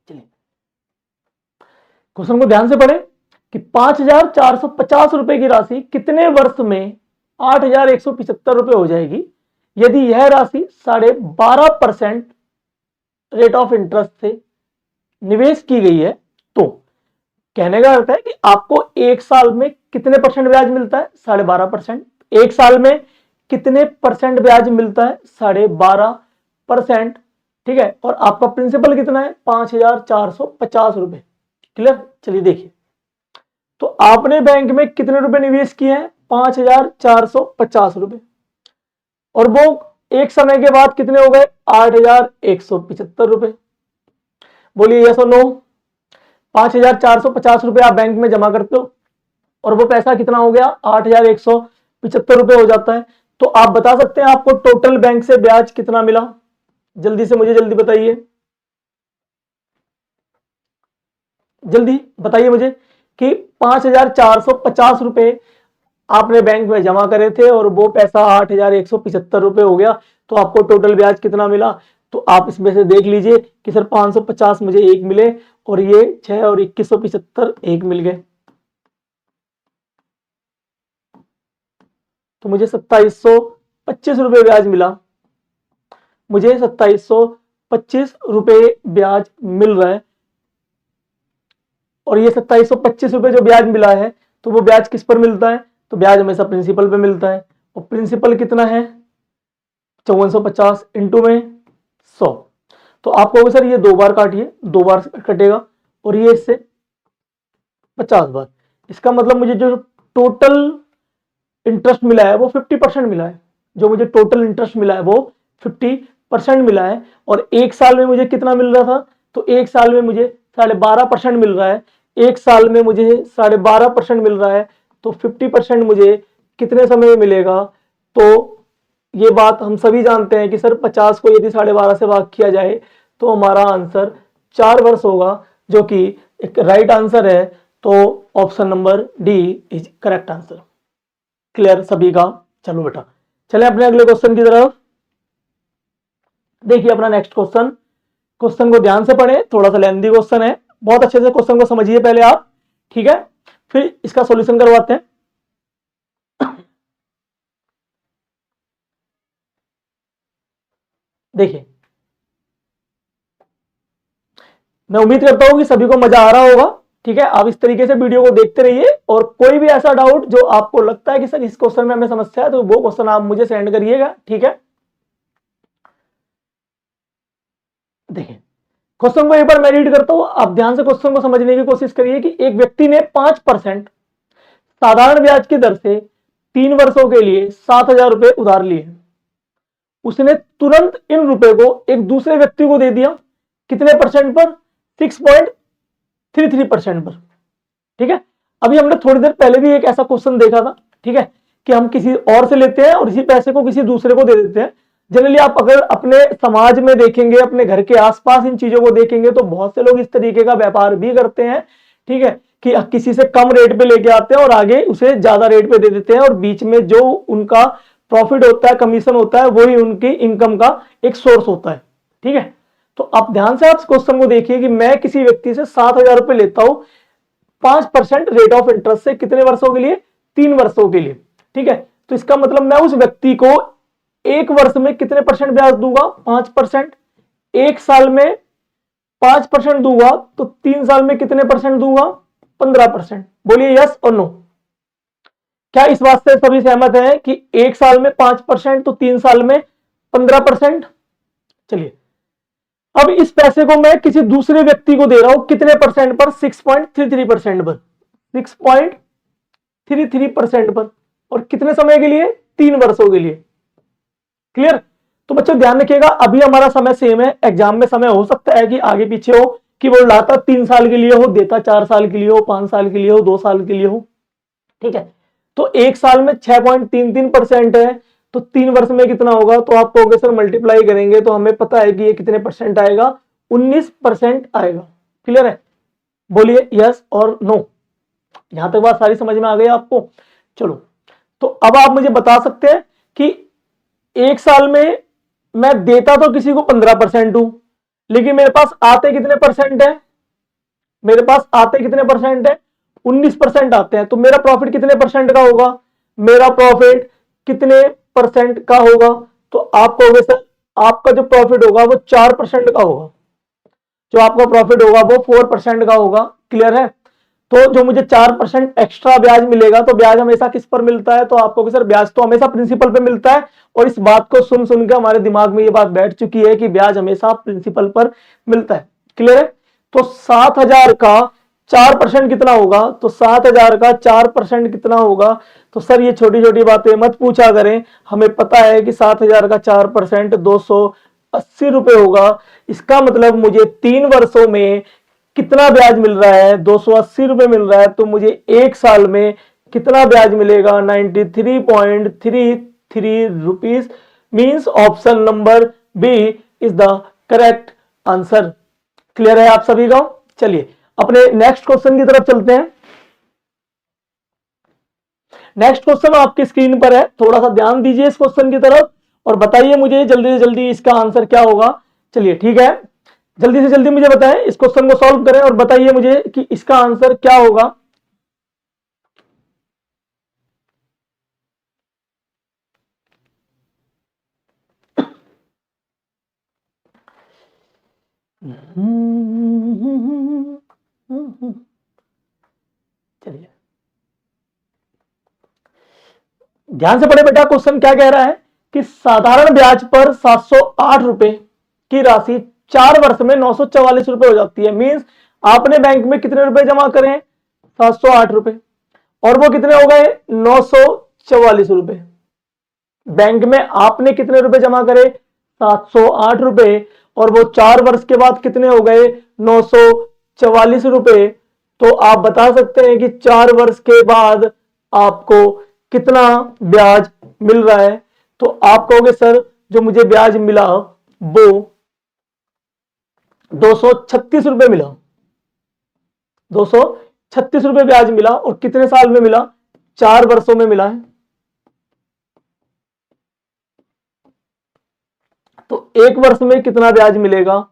[SPEAKER 1] चलिए क्वेश्चन को ध्यान से पढ़ें कि 5,450 रुपए की राशि कितने वर्ष में 8,175 रुपए हो जाएगी यदि यह राशि 12.5% रेट ऑफ इंटरेस्ट से निवेश की गई है। तो कहने का अर्थ है कि आपको एक साल में कितने परसेंट ब्याज मिलता है, 12.5%। एक साल में कितने परसेंट ब्याज मिलता है, 12.5%, ठीक है। और आपका प्रिंसिपल कितना है, 5,450 रुपए। क्लियर। चलिए देखिए, तो आपने बैंक में कितने रुपए निवेश किए हैं, 5,450 रुपए, और वो एक समय के बाद कितने हो गए, 8,175 रुपए। बोलिए यस और नो। 5,450 रुपए आप बैंक में जमा करते हो और वो पैसा कितना हो गया, 8,175 रुपए हो जाता है। तो आप बता सकते हैं आपको टोटल बैंक से ब्याज कितना मिला, जल्दी से मुझे जल्दी बताइए, जल्दी बताइए मुझे कि 5,450 रुपए आपने बैंक में जमा करे थे और वो पैसा 8,175 रुपए हो गया। तो आपको टोटल ब्याज कितना मिला, तो आप इसमें से देख लीजिए कि सर 550 मुझे एक मिले और ये 6 और 2175 एक मिल गए, तो मुझे 2,725 रुपए ब्याज मिला। मुझे 2,725 रुपए ब्याज मिल रहा है, और ये 2,725 रुपए जो ब्याज मिला है तो वो ब्याज किस पर मिलता है, तो ब्याज हमेशा प्रिंसिपल पे मिलता है। और प्रिंसिपल कितना है, 5450 इंटू में 100। तो आप कहोगे सर ये 2 बार काटिए, 2 बार कटेगा, और ये इससे 50 बार। इसका मतलब मुझे जो टोटल इंटरेस्ट मिला है वो 50% मिला है। जो मुझे टोटल इंटरेस्ट मिला है वो 50% मिला है। और एक साल में मुझे कितना मिल रहा था, तो एक साल में मुझे 12.5% मिल रहा है। एक साल में मुझे 12.5% मिल रहा है, तो 50% मुझे कितने समय में मिलेगा। तो ये बात हम सभी जानते हैं कि सर 50 को यदि 12.5 से भाग किया जाए तो हमारा आंसर 4 वर्ष होगा, जो कि एक राइट आंसर है। तो option number D is correct answer. Clear सभी का। चलो बेटा चले अपने अगले क्वेश्चन की तरफ। देखिए अपना नेक्स्ट क्वेश्चन, क्वेश्चन को ध्यान से पढ़े, थोड़ा सा लेंथी क्वेश्चन है, बहुत अच्छे से क्वेश्चन को समझिए पहले आप, ठीक है, फिर इसका सॉल्यूशन करवाते हैं। देखिए मैं उम्मीद करता हूं कि सभी को मजा आ रहा होगा, ठीक है। आप इस तरीके से वीडियो को देखते रहिए, और कोई भी ऐसा डाउट जो आपको लगता है कि सर इस क्वेश्चन में हमें समस्या है, तो वो क्वेश्चन आप मुझे सेंड करिएगा, ठीक है। देखिए क्वेश्चन को एक बार मैं रीड करता हूं, आप ध्यान से क्वेश्चन को समझने की कोशिश करिए कि एक व्यक्ति ने 5% साधारण ब्याज की दर से 3 वर्षों के लिए 7,000 रुपए उधार लिए। उसने तुरंत इन रुपए को एक दूसरे व्यक्ति को दे दिया, कितने परसेंट पर, 6.33% पर, ठीक है। अभी हमने थोड़ी देर पहले भी एक ऐसा क्वेश्चन देखा था, ठीक है, कि हम किसी और से लेते हैं और इसी पैसे को किसी दूसरे को दे देते हैं, जनरली आप अगर अपने समाज में देखेंगे, अपने घर के आसपास इन चीजों को देखेंगे तो बहुत से लोग इस तरीके का व्यापार भी करते हैं, ठीक है, कि किसी से कम रेट पे लेके आते हैं और आगे उसे ज्यादा रेट पे दे देते हैं और बीच में जो उनका प्रॉफिट होता है, कमीशन होता है, वही उनकी इनकम का एक सोर्स होता है, ठीक है। तो आप ध्यान से आप क्वेश्चन को देखिए कि मैं किसी व्यक्ति से 7,000 रुपए लेता हूं 5% रेट ऑफ इंटरेस्ट से, कितने वर्षों के लिए? 3 वर्षों के लिए, ठीक है। तो इसका मतलब मैं उस व्यक्ति को एक वर्ष में कितने परसेंट ब्याज दूंगा? 5%। एक साल में 5% दूंगा तो 3 साल में कितने परसेंट दूंगा? 15%। बोलिए यस और नो। क्या इस बात से सभी सहमत हैं कि एक साल में 5% तो 3 साल में 15%? चलिए, अब इस पैसे को मैं किसी दूसरे व्यक्ति को दे रहा हूं कितने परसेंट पर? 6.33% पर, 6.33% पर, और कितने समय के लिए? 3 वर्षों के लिए। क्लियर? तो बच्चों ध्यान रखिएगा, अभी हमारा समय सेम है, एग्जाम में समय हो सकता है कि आगे पीछे हो, कि वो लाता 3 साल के लिए हो, देता 4 साल के लिए हो, 5 साल के लिए हो, 2 साल के लिए हो, ठीक है। तो एक साल में 6.33% है, तो 3 वर्ष में कितना होगा? तो आप कहोगे सर मल्टीप्लाई करेंगे तो हमें पता है कि ये कितने परसेंट आएगा? 19% आएगा। क्लियर है? बोलिए यस और नो। यहां तक बात सारी समझ में आ गई आपको? चलो, तो अब आप मुझे बता सकते हैं कि एक साल में मैं देता तो किसी को 15% हूं, लेकिन मेरे पास आते कितने परसेंट है? मेरे पास आते कितने परसेंट है? 19% आते हैं। तो मेरा प्रॉफिट कितने परसेंट का होगा? मेरा प्रॉफिट कितने परसेंट का होगा? तो आप कहोगे सर आपका जो प्रॉफिट होगा वो 4% का होगा, जो आपका प्रॉफिट होगा वो 4% का होगा। क्लियर है? तो जो मुझे 4% एक्स्ट्रा ब्याज मिलेगा, तो ब्याज हमेशा किस पर मिलता है? तो आपको सर ब्याज तो हमेशा प्रिंसिपल पे मिलता है, और इस बात को सुन सुन के हमारे दिमाग में ये बात बैठ चुकी है कि ब्याज हमेशा प्रिंसिपल पर मिलता है। क्लियर है? तो 7,000 का 4% कितना होगा? तो 7,000 का 4% कितना होगा? तो सर ये छोटी छोटी बातें मत पूछा करें, हमें पता है कि 7,000 का 4% 280 रुपए होगा। इसका मतलब मुझे 3 वर्षों में कितना ब्याज मिल रहा है? 280 रुपए मिल रहा है। तो मुझे एक साल में कितना ब्याज मिलेगा? 93.33 rupees. Means option number B is the correct answer. Clear है आप सभी का? चलिए अपने नेक्स्ट क्वेश्चन की तरफ चलते हैं। नेक्स्ट क्वेश्चन आपकी स्क्रीन पर है, थोड़ा सा ध्यान दीजिए इस क्वेश्चन की तरफ और बताइए मुझे जल्दी से जल्दी इसका आंसर क्या होगा। चलिए ठीक है, जल्दी से जल्दी मुझे बताएं, इस क्वेश्चन को सॉल्व करें और बताइए मुझे कि इसका आंसर क्या होगा। चलिए ध्यान से पढ़े बेटा, क्वेश्चन क्या कह रहा है कि साधारण ब्याज पर 708 रुपए की राशि 4 वर्ष में 944 रुपए हो जाती है। मींस आपने बैंक में कितने रुपए जमा करें? 708 रुपए, और वो कितने हो गए? 944 रुपए। बैंक में आपने कितने रुपए जमा करे? 708 रुपए, और वो 4 वर्ष के बाद कितने हो गए? 944 रुपए। तो आप बता सकते हैं कि 4 वर्ष के बाद आपको कितना ब्याज मिल रहा है? तो आप कहोगे सर जो मुझे ब्याज मिला वो 236 रुपए मिला, 236 रुपए ब्याज मिला, और कितने साल में मिला? 4 वर्षों में मिला है। तो एक वर्ष में कितना ब्याज मिलेगा?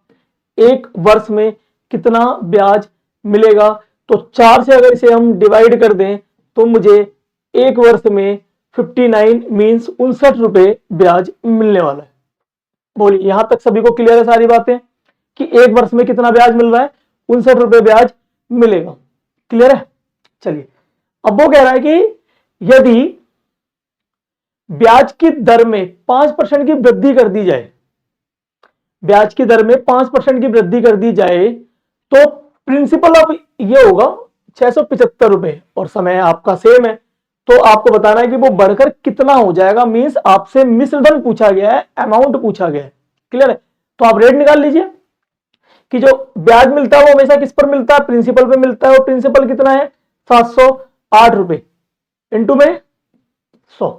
[SPEAKER 1] एक वर्ष में कितना ब्याज मिलेगा? तो 4 से अगर इसे हम डिवाइड कर दें तो मुझे एक वर्ष में 59 मीन्स 59 रुपए ब्याज मिलने वाला है। बोलिए यहां तक सभी को क्लियर है सारी बातें कि एक वर्ष में कितना ब्याज मिल रहा है? 59 रुपए ब्याज मिलेगा। क्लियर है? चलिए अब वो कह रहा है कि यदि ब्याज की दर में 5% की वृद्धि कर दी जाए, ब्याज की दर में 5% की वृद्धि कर दी जाए तो प्रिंसिपल अब ये होगा 675 रुपए, और समय आपका सेम है। तो आपको बताना है कि वो बढ़कर कितना हो जाएगा। मींस आपसे मिश्रधन पूछा गया है, अमाउंट पूछा गया है। क्लियर है? तो आप रेट निकाल लीजिए कि जो ब्याज मिलता है वो हमेशा किस पर मिलता है? प्रिंसिपल पे मिलता है। और प्रिंसिपल कितना है? 708 रुपए इंटू में 100,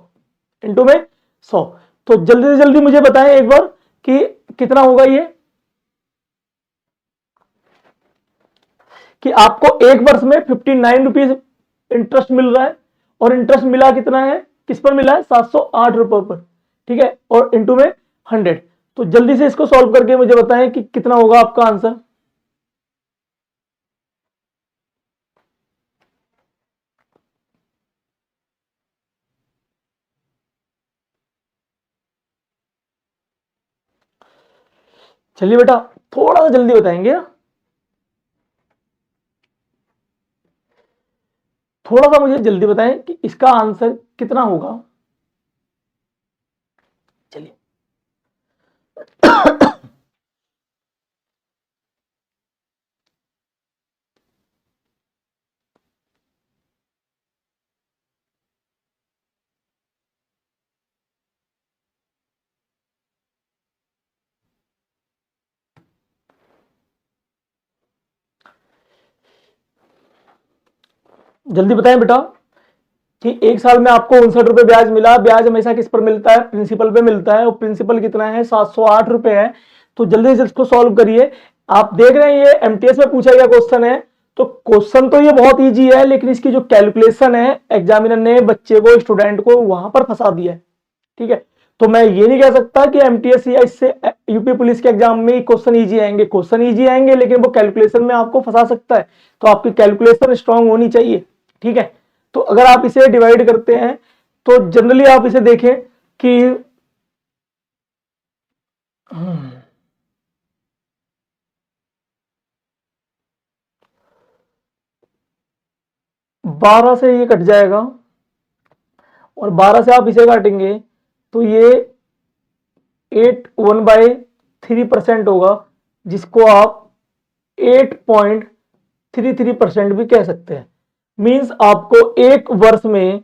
[SPEAKER 1] इंटू में 100। तो जल्दी से जल्दी मुझे बताएं एक बार कि कितना होगा ये, कि आपको एक वर्ष में 59 रुपीज इंटरेस्ट मिल रहा है, और इंटरेस्ट मिला कितना है, किस पर मिला है, 708 रुपए पर, ठीक है, और इंटू में 100। तो जल्दी से इसको सॉल्व करके मुझे बताएं कि कितना होगा आपका आंसर। चलिए बेटा, थोड़ा सा जल्दी बताएंगे, थोड़ा सा मुझे जल्दी बताएं कि इसका आंसर कितना होगा। चलिए जल्दी बताएं बेटा कि एक साल में आपको 59 रुपए ब्याज मिला। ब्याज हमेशा किस पर मिलता है, प्रिंसिपल पे मिलता है, और प्रिंसिपल कितना है, 708 रुपए है। तो जल्दी से इसको सॉल्व करिए। आप देख रहे हैं ये एमटीएस में पूछा गया क्वेश्चन है, तो क्वेश्चन तो ये बहुत इजी है, लेकिन इसकी जो कैलकुलेशन है एग्जामिनर ने बच्चे को, स्टूडेंट को वहां पर फंसा दिया है, ठीक है। तो मैं ये नहीं कह सकता कि एमटीएस या इससे यूपी पुलिस के एग्जाम में क्वेश्चन इजी आएंगे, क्वेश्चन इजी आएंगे, लेकिन वो कैलकुलेशन में आपको फंसा सकता है। तो आपकी कैलकुलेशन स्ट्रांग होनी चाहिए, ठीक है। तो अगर आप इसे डिवाइड करते हैं तो जनरली आप इसे देखें कि 12 से ये कट जाएगा, और 12 से आप इसे काटेंगे तो ये 1/3% होगा, जिसको आप 8.33% भी कह सकते हैं। मींस आपको एक वर्ष में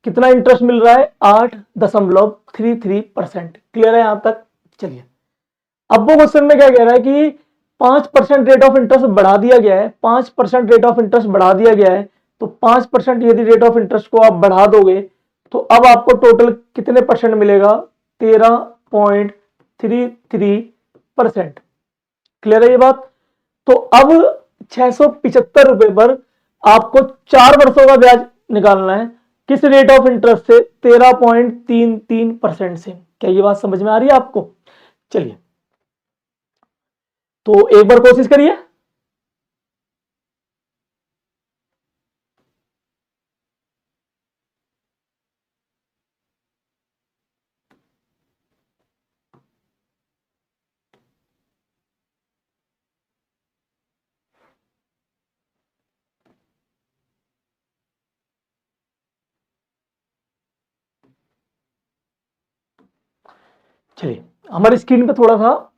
[SPEAKER 1] कितना इंटरेस्ट मिल रहा है, 8.33%। क्लियर है यहां तक। चलिए अब वो क्वेश्चन में क्या कह रहा है कि 5% रेट ऑफ इंटरेस्ट बढ़ा दिया गया है, 5% रेट ऑफ इंटरेस्ट बढ़ा दिया गया है। तो 5% यदि रेट ऑफ इंटरेस्ट को आप बढ़ा दोगे तो अब आपको टोटल कितने परसेंट मिलेगा, 13.33%। क्लियर है ये बात। तो अब 675 रुपए पर आपको 4 वर्षों का ब्याज निकालना है, किस रेट ऑफ इंटरेस्ट से, 13.33% से। क्या ये बात समझ में आ रही है आपको। चलिए तो एक बार कोशिश करिए। चलिए हमारी स्क्रीन पे थोड़ा सा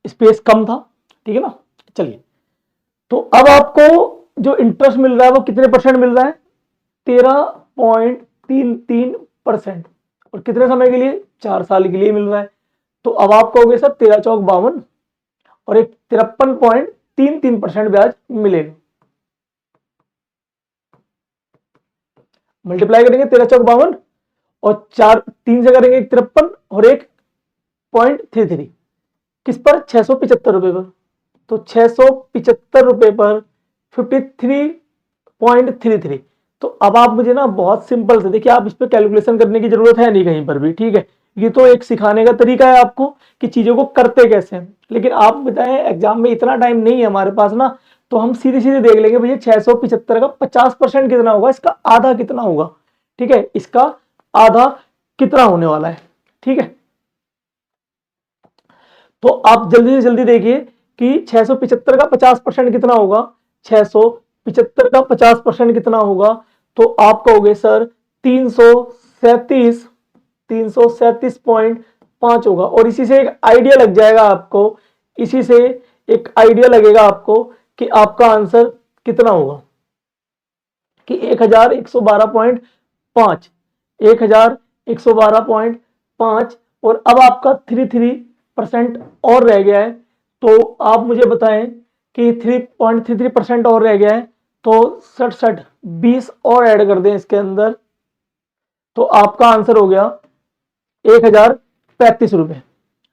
[SPEAKER 1] स्पेस कम था, ठीक है ना। चलिए तो अब आपको जो इंटरेस्ट मिल रहा है वो कितने परसेंट मिल रहा है, 13.33%, और कितने समय के लिए, 4 साल के लिए मिल रहा है। तो अब आप कहोगे सर 13 चौक 52, और एक 53.33% ब्याज मिलेगा। मल्टीप्लाई करेंगे 13 चौक 52, और 3 से करेंगे 53, और 1.33 किस पर, 675 रुपए पर। तो 675 रुपए पर 53.33। तो अब आप मुझे ना बहुत सिंपल से देखिए, आप इस पर कैलकुलेशन करने की जरूरत है नहीं कहीं पर भी, ठीक है। ये तो एक सिखाने का तरीका है आपको कि चीजों को करते कैसे हैं। लेकिन आप बताएं एग्जाम में इतना टाइम नहीं है हमारे पास ना, तो हम सीधे सीधे देख लेंगे भैया 675 का 50% कितना होगा, इसका आधा कितना होगा, ठीक है, इसका आधा कितना होने वाला है, ठीक है। तो आप जल्दी से जल्दी देखिए कि 675 का 50% कितना होगा, 675 का 50% कितना होगा। तो आप कहोगे सर 337.5 होगा। और इसी से एक आइडिया लग जाएगा आपको, इसी से एक आइडिया लगेगा आपको कि आपका आंसर कितना होगा, कि 1112.5, 1112.5। और अब आपका 33% और रह गया है। तो आप मुझे बताएं कि 3.33% और रह गया है, तो 67, 20 और ऐड कर दें इसके अंदर, तो आपका आंसर हो गया ₹135।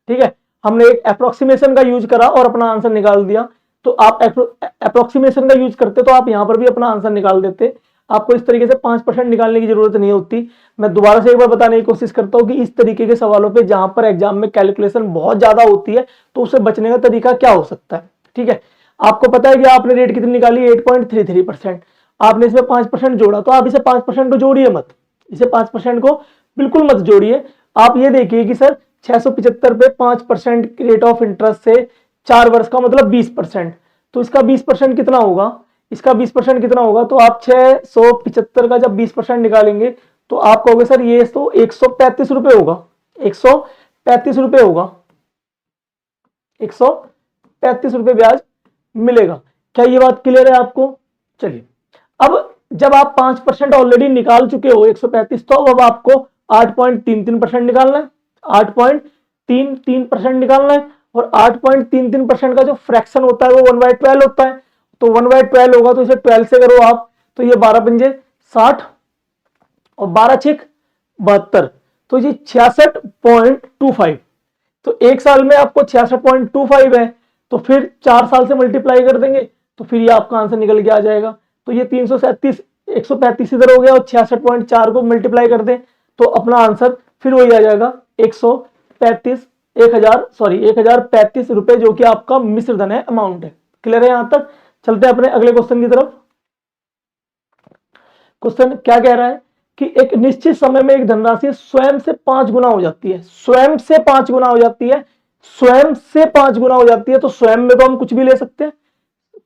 [SPEAKER 1] ठीक है, हमने एक अप्रोक्सीमेशन का यूज करा और अपना आंसर निकाल दिया। तो आप अप्रोक्सीमेशन का यूज करते तो आप यहां पर भी अपना आंसर निकाल देते। आपको इस तरीके से 5% निकालने की जरूरत नहीं होती। मैं दोबारा से एक बार बताने की कोशिश करता हूं कि इस तरीके के सवालों पे जहां पर एग्जाम में कैलकुलेशन बहुत ज्यादा होती है तो उससे बचने का तरीका क्या हो सकता है। ठीक है, आपको पता है कि आपने रेट कितनी निकाली, 8.33%। आपने इसमें 5% जोड़ा, तो आप इसे 5% को जोड़िए मत, इसे 5% को बिल्कुल मत जोड़िए। आप ये देखिए कि सर 675 पे 5% रेट ऑफ इंटरेस्ट से 4 वर्ष का मतलब 20%, तो इसका 20% कितना होगा, इसका 20% कितना होगा, तो आप 675 का जब 20% निकालेंगे तो आप कहोगे सर ये तो 135 रुपए होगा, 135 रुपए होगा, 135 रुपए ब्याज मिलेगा। क्या ये बात क्लियर है आपको? चलिए, अब जब आप 5% ऑलरेडी निकाल चुके हो 135, तो अब आपको 8.33% निकालना है, 8.33% निकालना है। और 8.33% का जो फ्रैक्शन होता है वो 1/12 होता है, तो 1/12 होगा तो इसे 12 से करो आप, तो ये 12 पंजे 60 और 12 छिक 72, तो ये 66.25। तो एक साल में आपको 66.25 है, तो फिर 4 साल से मल्टीप्लाई कर देंगे तो फिर ये आपका आंसर निकल के आ जाएगा। तो ये 337 135 इधर हो गया और 66.4 को मल्टीप्लाई कर दें तो अपना आंसर फिर वही आ जाएगा 135 1035 रुपए, जो कि आपका मिश्र धन है, अमाउंट है। क्लियर है यहां तक? चलते हैं अपने अगले क्वेश्चन की तरफ। क्वेश्चन क्या कह रहा है कि एक निश्चित समय में एक धनराशि स्वयं से 5 गुना हो जाती है, स्वयं से 5 गुना हो जाती है, स्वयं से 5 गुना हो जाती है। तो स्वयं में तो हम कुछ भी ले सकते हैं,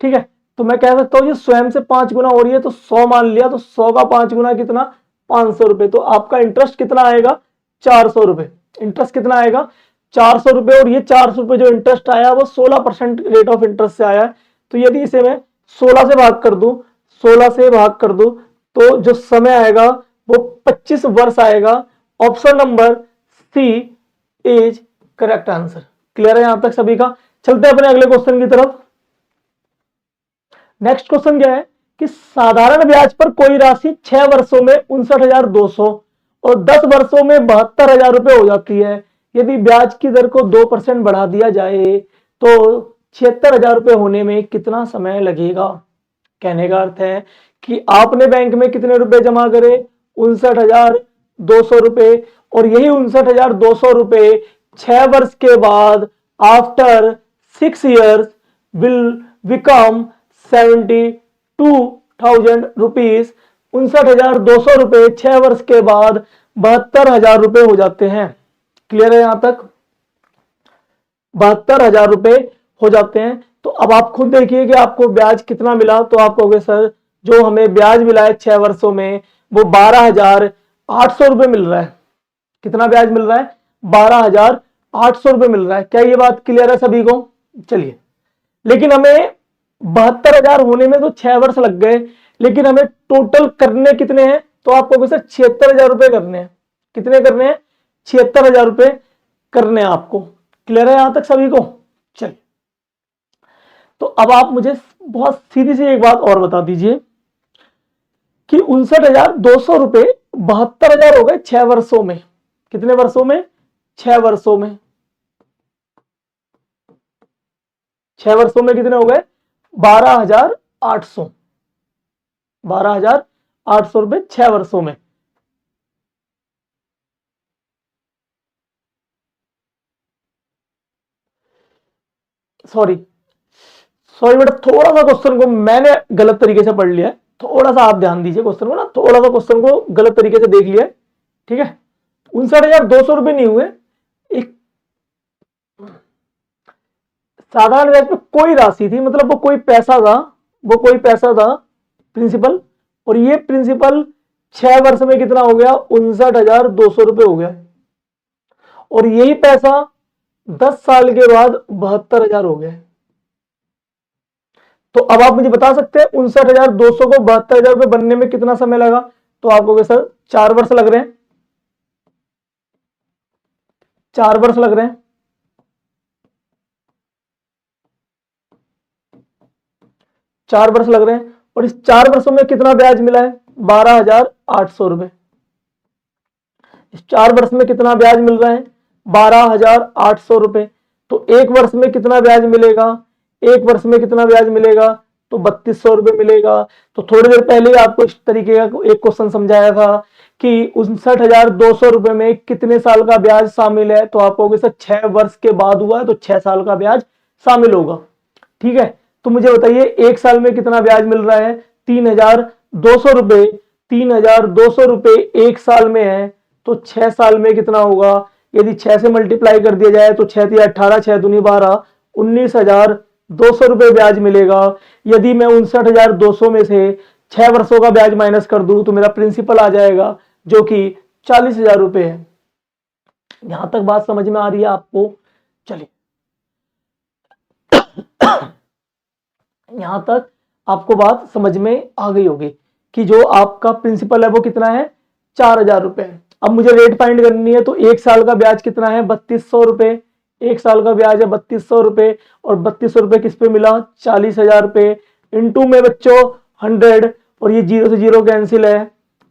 [SPEAKER 1] ठीक है, तो मैं कह सकता हूं ये स्वयं से 5 गुना हो रही है, तो 100 मान लिया, तो 100 का 5 गुना कितना, 500 रुपए। तो आपका इंटरेस्ट कितना आएगा, 400 रुपए। इंटरेस्ट कितना आएगा, 400 रुपए। और ये 400 रुपए जो इंटरेस्ट आया वो 16% रेट ऑफ इंटरेस्ट से आया है। तो यदि इसे मैं 16 से भाग कर दूं, 16 से भाग कर दूं, तो जो समय आएगा वो 25 वर्ष आएगा। Option number C is correct answer. Clear है यहां तक सभी का? चलते हैं अपने अगले क्वेश्चन की तरफ। नेक्स्ट क्वेश्चन क्या है कि साधारण ब्याज पर कोई राशि 6 वर्षों में 59,200 और 10 वर्षों में 72,000 रुपए हो जाती है। यदि ब्याज की दर को 2% बढ़ा दिया जाए तो 76,000 रुपए होने में कितना समय लगेगा। कहने का अर्थ है कि आपने बैंक में कितने रुपए जमा करे, 59,200 रुपए, और यही 59,200 रुपए 6 वर्ष के बाद after 6 years will become 72,000 rupees. 59,200 रुपए 6 वर्ष के बाद 72,000 रुपए हो जाते हैं। क्लियर है यहां तक? 72,000 रुपए हो जाते हैं। तो अब आप खुद देखिए कि आपको ब्याज कितना मिला, तो आप कहोगे सर जो हमें ब्याज मिला है 6 वर्षों में वो 12,800 रुपए मिल रहा है। कितना ब्याज मिल रहा है, 12,800 रुपए मिल रहा है। क्या ये बात क्लियर है सभी को? चलिए, लेकिन हमें 72,000 होने में तो 6 वर्ष लग गए, लेकिन हमें टोटल करने कितने हैं, तो आप कहोगे सर 76,000 रुपए करने हैं। कितने करने हैं, 76,000 रुपए करने हैं आपको। क्लियर है यहां तक सभी को? चलिए, तो अब आप मुझे बहुत सीधी सी एक बात और बता दीजिए कि 59,200 रुपए 72,000 हो गए 6 वर्षों में। कितने वर्षों में, 6 वर्षों में। 6 वर्षों में कितने हो गए, 12,800, 12,800 रुपए 6 वर्षों में। सॉरी बेटा, थोड़ा सा क्वेश्चन को मैंने गलत तरीके से पढ़ लिया है, थोड़ा सा आप ध्यान दीजिए क्वेश्चन को ना, थोड़ा सा क्वेश्चन को गलत तरीके से देख लिया है। ठीक है, 59,200 रुपए नहीं हुए, एक साधारण ब्याज पे कोई राशि थी, मतलब वो कोई पैसा था, वो कोई पैसा था प्रिंसिपल, और ये प्रिंसिपल 6 वर्ष में कितना हो गया, 59,200 रुपए हो गया। और यही पैसा 10 साल के बाद 72,000 हो गया। तो अब आप मुझे बता सकते हैं 59,200 को 72,000 रुपए बनने में कितना समय लगा, तो आप कहोगे सर 4 वर्ष लग रहे हैं, 4 वर्ष लग रहे हैं। 4 वर्ष लग रहे हैं, और इस 4 वर्षों में कितना ब्याज मिला है, 12,800 रुपए। इस 4 वर्ष में कितना ब्याज मिल रहा है, 12,800 रुपए। तो एक वर्ष में कितना ब्याज मिलेगा, एक वर्ष में कितना ब्याज मिलेगा, तो 3200 रुपए मिलेगा। तो थोड़ी देर पहले ही आपको इस तरीके का एक क्वेश्चन समझाया था कि 59,200 रुपए में कितने साल का ब्याज शामिल है, तो आप कहोगे सर 6 वर्ष के बाद हुआ है तो 6 साल का ब्याज शामिल होगा। ठीक है, तो मुझे बताइए एक साल में कितना ब्याज मिल रहा है, 3,200 रुपए। 3,200 रुपए एक साल में है, तो 6 साल में कितना होगा, यदि 6 से मल्टीप्लाई कर दिया जाए तो 6 तिया 18, 6 दूनी 12, 19,200 रुपए ब्याज मिलेगा। यदि मैं 59,200 में से 6 वर्षों का ब्याज माइनस कर दूं तो मेरा प्रिंसिपल आ जाएगा जो कि 40,000 रुपए है। यहां तक बात समझ में आ रही है आपको? चलिए यहां तक आपको बात समझ में आ गई होगी कि जो आपका प्रिंसिपल है वो कितना है, 4,000 रुपए। अब मुझे रेट फाइंड करनी है, तो एक साल का ब्याज कितना है, 3200 रुपए। एक साल का ब्याज है 3200 रुपए, और 3200 रुपए किस पे मिला, 40,000 रुपए। इंटू में बच्चों 100, और ये जीरो से जीरो कैंसिल है,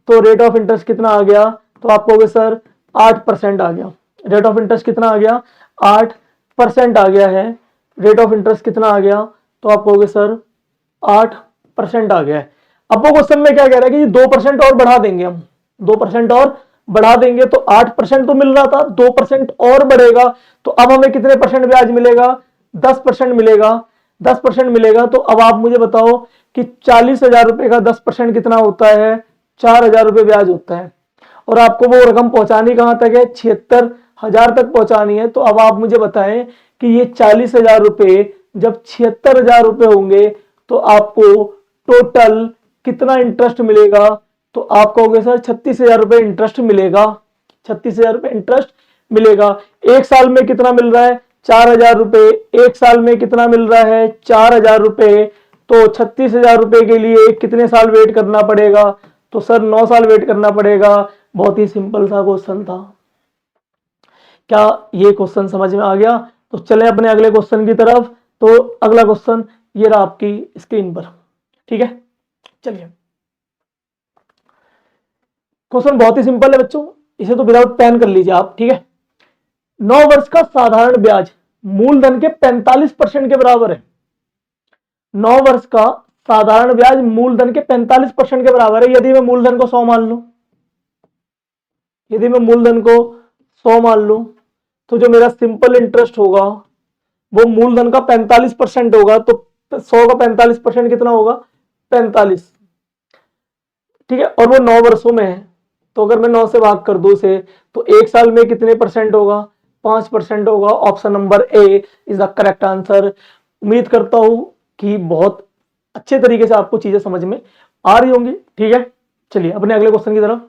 [SPEAKER 1] तो रेट ऑफ इंटरेस्ट कितना आ गया, तो आप कहोगे सर 8% आ गया। रेट ऑफ इंटरेस्ट कितना आ गया, 8% आ गया है। रेट ऑफ इंटरेस्ट कितना आ गया, तो आप कहोगे सर 8% आ गया है। अब वो क्वेश्चन में क्या कह रहा है कि 2% और बढ़ा देंगे हम, 2% और बढ़ा देंगे, तो 8% तो मिल रहा था, 2% और बढ़ेगा, तो अब हमें कितने परसेंट ब्याज मिलेगा, 10% मिलेगा। 10% मिलेगा, तो अब आप मुझे बताओ कि 40,000 रुपए का 10% कितना होता है, 4,000 रुपए ब्याज होता है। और आपको वो रकम पहुंचानी कहां तक है, 76,000 तक पहुंचानी है। तो अब आप मुझे बताएं कि ये 40,000 रुपए जब 76,000 रुपए होंगे तो आपको टोटल कितना इंटरेस्ट मिलेगा, तो आप कहोगे सर 36,000 रुपए इंटरेस्ट मिलेगा। 36,000 रुपए इंटरेस्ट मिलेगा। एक साल में कितना मिल रहा है, 4,000 रुपए। एक साल में कितना मिल रहा है, 4,000 रुपए। तो 36,000 रुपए के लिए कितने साल वेट करना पड़ेगा, तो सर 9 साल वेट करना पड़ेगा। बहुत ही सिंपल सा क्वेश्चन था। क्या ये क्वेश्चन समझ में आ गया? तो चले अपने अगले क्वेश्चन की तरफ। तो अगला क्वेश्चन ये रहा आपकी स्क्रीन पर। ठीक है, चलिए क्वेश्चन बहुत ही सिंपल है बच्चों, इसे तो विदाउट पेन कर लीजिए आप। ठीक है, 9 वर्ष का साधारण ब्याज मूलधन के 45% के बराबर है। 9 वर्ष का साधारण ब्याज मूलधन के 45% के बराबर है। यदि मैं मूलधन को 100 मान लूं, यदि मैं मूलधन को 100 मान लूं, तो जो मेरा सिंपल इंटरेस्ट होगा वो मूलधन का 45% होगा। तो 100 का 45% कितना होगा, 45। ठीक है, और वो 9 वर्षों में है, तो अगर मैं 9 से भाग कर दूं उसे, तो एक साल में कितने परसेंट होगा, 5% होगा। Option number A is the correct answer. उम्मीद करता हूं कि बहुत अच्छे तरीके से आपको चीजें समझ में आ रही होंगी। ठीक है, चलिए अपने अगले क्वेश्चन की तरफ।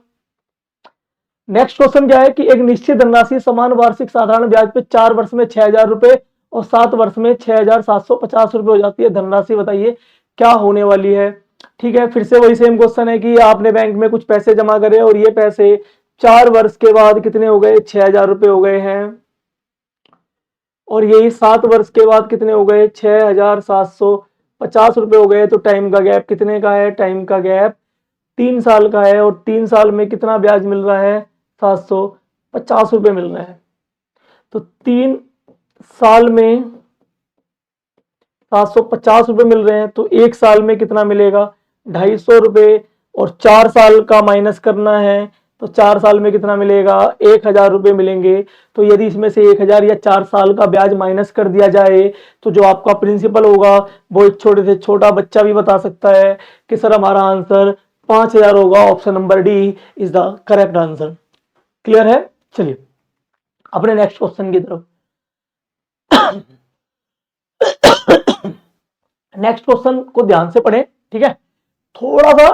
[SPEAKER 1] नेक्स्ट क्वेश्चन क्या है कि एक निश्चित धनराशि समान वार्षिक साधारण ब्याज पे 4 वर्ष में 6,000 रुपए और 7 वर्ष में 6,750 रुपए हो जाती है। धनराशि बताइए क्या होने वाली है। ठीक है, फिर से वही सेम क्वेश्चन है कि आपने बैंक में कुछ पैसे जमा करे और ये पैसे 4 वर्ष के बाद कितने हो गए, 6,000 रुपए हो गए हैं। और यही 7 वर्ष के बाद कितने हो गए, 6,750 रुपए हो गए। तो टाइम का गैप कितने का है, टाइम का गैप 3 साल का है। और 3 साल में कितना ब्याज मिल रहा है, 750 रुपए मिल रहे हैं। तो 3 साल में 750 रुपए मिल रहे हैं, तो एक साल में कितना मिलेगा, 250 रुपए। और 4 साल का माइनस करना है, तो 4 साल में कितना मिलेगा, 1,000 रुपए मिलेंगे। तो यदि इसमें से 1,000 या 4 साल का ब्याज माइनस कर दिया जाए, तो जो आपका प्रिंसिपल होगा वो एक छोटे से छोटा बच्चा भी बता सकता है कि सर हमारा आंसर 5,000 होगा। Option number D is the correct answer. Clear है? चलिए अपने नेक्स्ट क्वेश्चन की तरफ। नेक्स्ट क्वेश्चन को ध्यान से पढ़ें। ठीक है, थोड़ा सा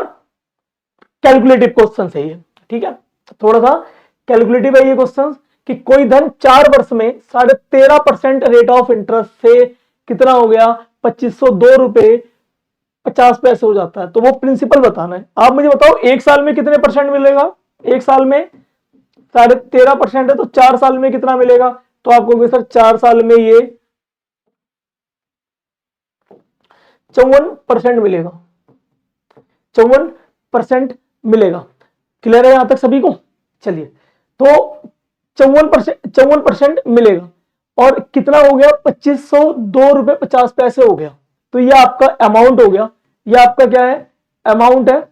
[SPEAKER 1] कैलकुलेटिव क्वेश्चन है ये। ठीक है, थोड़ा सा कैलकुलेटिव है ये क्वेश्चन कि कोई धन 4 वर्ष में 13.5% रेट ऑफ इंटरेस्ट से कितना हो गया, 2502 रुपए 50 पैसे हो जाता है। तो वो प्रिंसिपल बताना है। आप मुझे बताओ एक साल में कितने परसेंट मिलेगा, एक साल में 13.5% है, तो 4 साल में कितना मिलेगा। तो आप कहोगे सर 4 साल में ये 54% मिलेगा, 54% मिलेगा। क्लियर है यहां तक सभी को? चलिए, तो 54% मिलेगा। और कितना हो गया, 2502 रुपये 50 पैसे हो गया। तो ये आपका अमाउंट हो गया, ये आपका क्या है, अमाउंट है।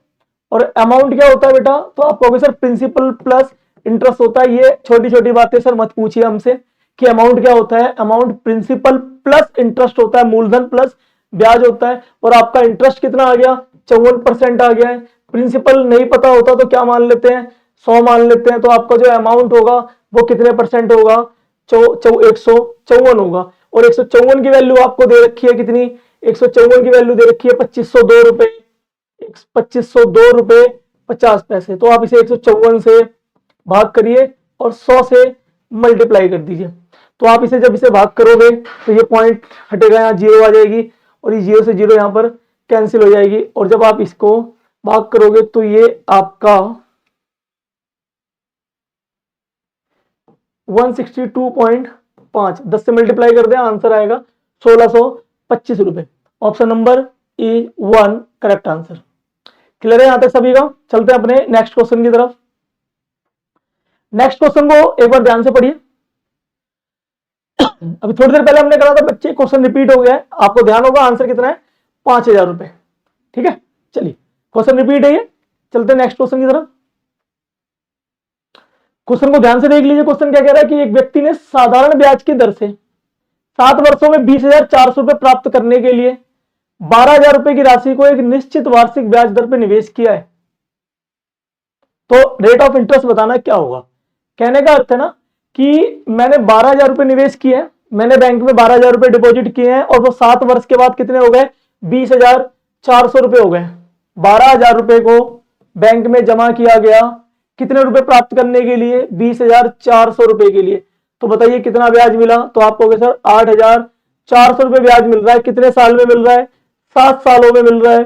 [SPEAKER 1] और अमाउंट क्या होता है बेटा, तो आप कहोगे सर प्रिंसिपल प्लस इंटरेस्ट होता है। ये छोटी छोटी बातें सर मत पूछिए हमसे कि अमाउंट क्या होता है। अमाउंट प्रिंसिपल प्लस इंटरेस्ट होता है, मूलधन प्लस ब्याज होता है। और आपका इंटरेस्ट कितना आ गया, 54% आ गया है। प्रिंसिपल नहीं पता होता तो क्या मान लेते हैं, 100 मान लेते हैं। तो आपका जो अमाउंट होगा वो कितने परसेंट होगा, 154 होगा। और 154 की वैल्यू आपको दे रखी है कितनी, 154 की वैल्यू दे रखी है 2502 रुपए, 2502 रुपये 50 पैसे। तो आप इसे 154 से भाग करिए और 100 से मल्टीप्लाई कर दीजिए। तो आप इसे जब इसे भाग करोगे तो ये पॉइंट हटेगा, यहाँ जीरो आ जाएगी और ये जीरो से जीरो यहाँ पर कैंसिल हो जाएगी। और जब आप इसको भाग करोगे तो ये आपका 162.5, 10 से मल्टीप्लाई कर दें आंसर आएगा 1625 रुपए। Option number E1 correct answer. Clear है यहां तक सभी का। चलते हैं अपने नेक्स्ट क्वेश्चन की तरफ। नेक्स्ट क्वेश्चन को एक बार ध्यान से पढ़िए। अभी थोड़ी देर पहले हमने करा था बच्चे, क्वेश्चन रिपीट हो गया है, आपको ध्यान होगा आंसर कितना है, 5000 रुपए। ठीक है, चलिए क्वेश्चन रिपीट है ये। चलते हैं नेक्स्ट क्वेश्चन की तरफ। क्वेश्चन को ध्यान से देख लीजिए। क्वेश्चन क्या कह रहा है कि एक व्यक्ति ने साधारण ब्याज की दर से 7 वर्षों में 20,400 रुपए प्राप्त करने के लिए 12,000 रुपए की राशि को एक निश्चित वार्षिक ब्याज दर पर निवेश किया है। तो रेट ऑफ इंटरेस्ट बताना क्या होगा। कहने का अर्थ है ना कि मैंने 12,000 रुपए निवेश किए हैं, मैंने बैंक में 12,000 रुपए डिपॉजिट किए हैं और वो 7 वर्ष के बाद कितने हो गए, 20,400 रुपए हो गए। 12,000 रुपए को बैंक में जमा किया गया, कितने रुपए प्राप्त करने के लिए, 20,400 रुपए के लिए। तो बताइए कितना ब्याज मिला। तो आप कहोगे सर 8,400 रुपए ब्याज मिल रहा है। कितने साल में मिल रहा है, 7 सालों में मिल रहा है।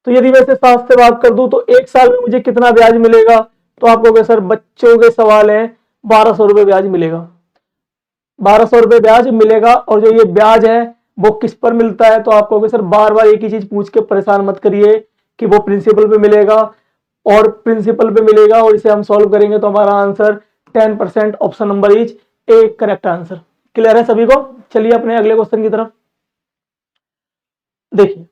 [SPEAKER 1] तो यदि मैं इसे 7 से भाग कर दूं तो 1 साल में मुझे कितना ब्याज मिलेगा। तो आप कहोगे सर बच्चों के सवाल है, 1200 रुपए ब्याज मिलेगा। 1200 रुपए ब्याज मिलेगा। और जो ये ब्याज है वो किस पर मिलता है। तो आप कहोगे सर बार बार एक ही चीज पूछ के परेशान मत करिए कि वो प्रिंसिपल पे मिलेगा और प्रिंसिपल पे मिलेगा। और इसे हम सॉल्व करेंगे तो हमारा answer 10%, option number is A correct answer. Clear है सभी को। चलिए अपने अगले क्वेश्चन की तरफ देखिए।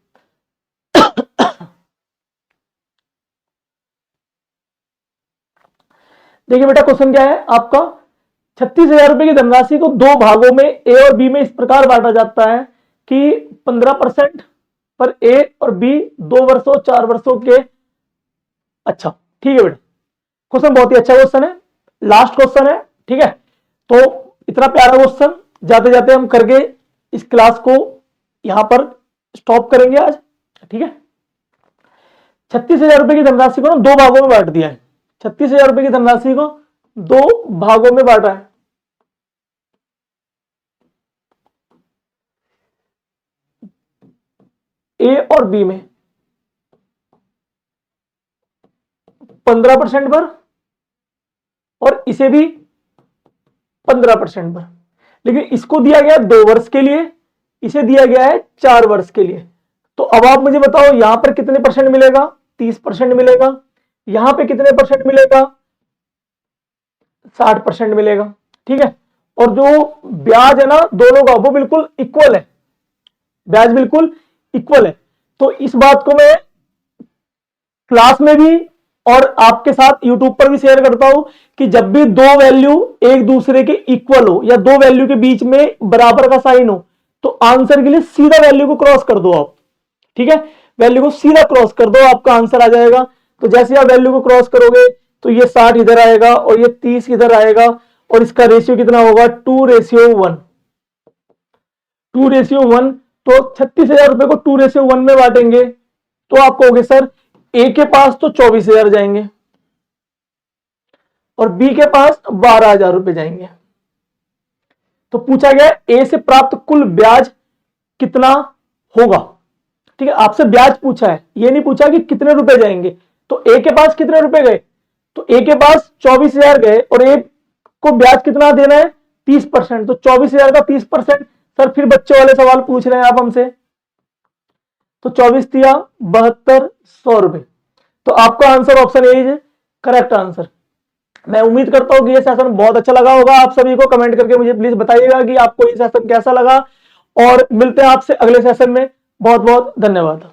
[SPEAKER 1] देखिए बेटा क्वेश्चन क्या है आपका, 36,000 रुपए की धनराशि को 2 भागों में ए और बी में इस प्रकार बांटा जाता है कि 15% पर ए और बी 2 वर्षों 4 वर्षों के। अच्छा ठीक है बेटा, क्वेश्चन बहुत ही अच्छा क्वेश्चन है, लास्ट क्वेश्चन है। ठीक है, तो इतना प्यारा क्वेश्चन जाते जाते हम करके इस क्लास को यहां पर स्टॉप करेंगे आज। ठीक है, 36,000 रुपए की धनराशि को ना 2 भागों में बांट दिया है। 36,000 रुपए की धनराशि को 2 भागों में बांटा है। ए और बी में 15% पर और इसे भी 15% पर। लेकिन इसको दिया गया 2 वर्ष के लिए, इसे दिया गया है 4 वर्ष के लिए। तो अब आप मुझे बताओ यहां पर कितने परसेंट मिलेगा, 30% मिलेगा। यहां पे कितने परसेंट मिलेगा, 60% मिलेगा। ठीक है, और जो ब्याज है ना दोनों का वो बिल्कुल इक्वल है, ब्याज बिल्कुल इक्वल है। तो इस बात को मैं क्लास में भी और आपके साथ यूट्यूब पर भी शेयर करता हूं कि जब भी 2 वैल्यू एक दूसरे के इक्वल हो या 2 वैल्यू के बीच में बराबर का साइन हो तो आंसर के लिए सीधा वैल्यू को क्रॉस कर दो आप। ठीक है, वैल्यू को सीधा क्रॉस कर दो, आपका आंसर आ जाएगा। तो जैसे आप वैल्यू को क्रॉस करोगे तो ये 60 इधर आएगा और ये 30 इधर आएगा और इसका रेशियो कितना होगा, 2:1। 2:1। तो 36,000 रुपए को 2:1 में बांटेंगे तो आप कहोगे सर ए के पास तो 24,000 जाएंगे और बी के पास 12,000 रुपए जाएंगे। तो पूछा गया ए से प्राप्त कुल ब्याज कितना होगा। ठीक है, आपसे ब्याज पूछा है, ये नहीं पूछा कि कितने रुपए जाएंगे। तो ए के पास कितने रुपए गए, तो ए के पास 24,000 गए और ए को ब्याज कितना देना है, 30%। तो 24,000 का 30%। सर फिर बच्चों वाले सवाल पूछ रहे हैं आप हमसे। तो 24 दिया 7200 रुपए। तो आपका answer option A is correct answer. मैं उम्मीद करता हूं कि ये सेशन बहुत अच्छा लगा होगा आप सभी को। कमेंट करके मुझे प्लीज बताइएगा कि आपको ये सेशन कैसा लगा, और मिलते हैं आपसे अगले सेशन में। बहुत बहुत धन्यवाद।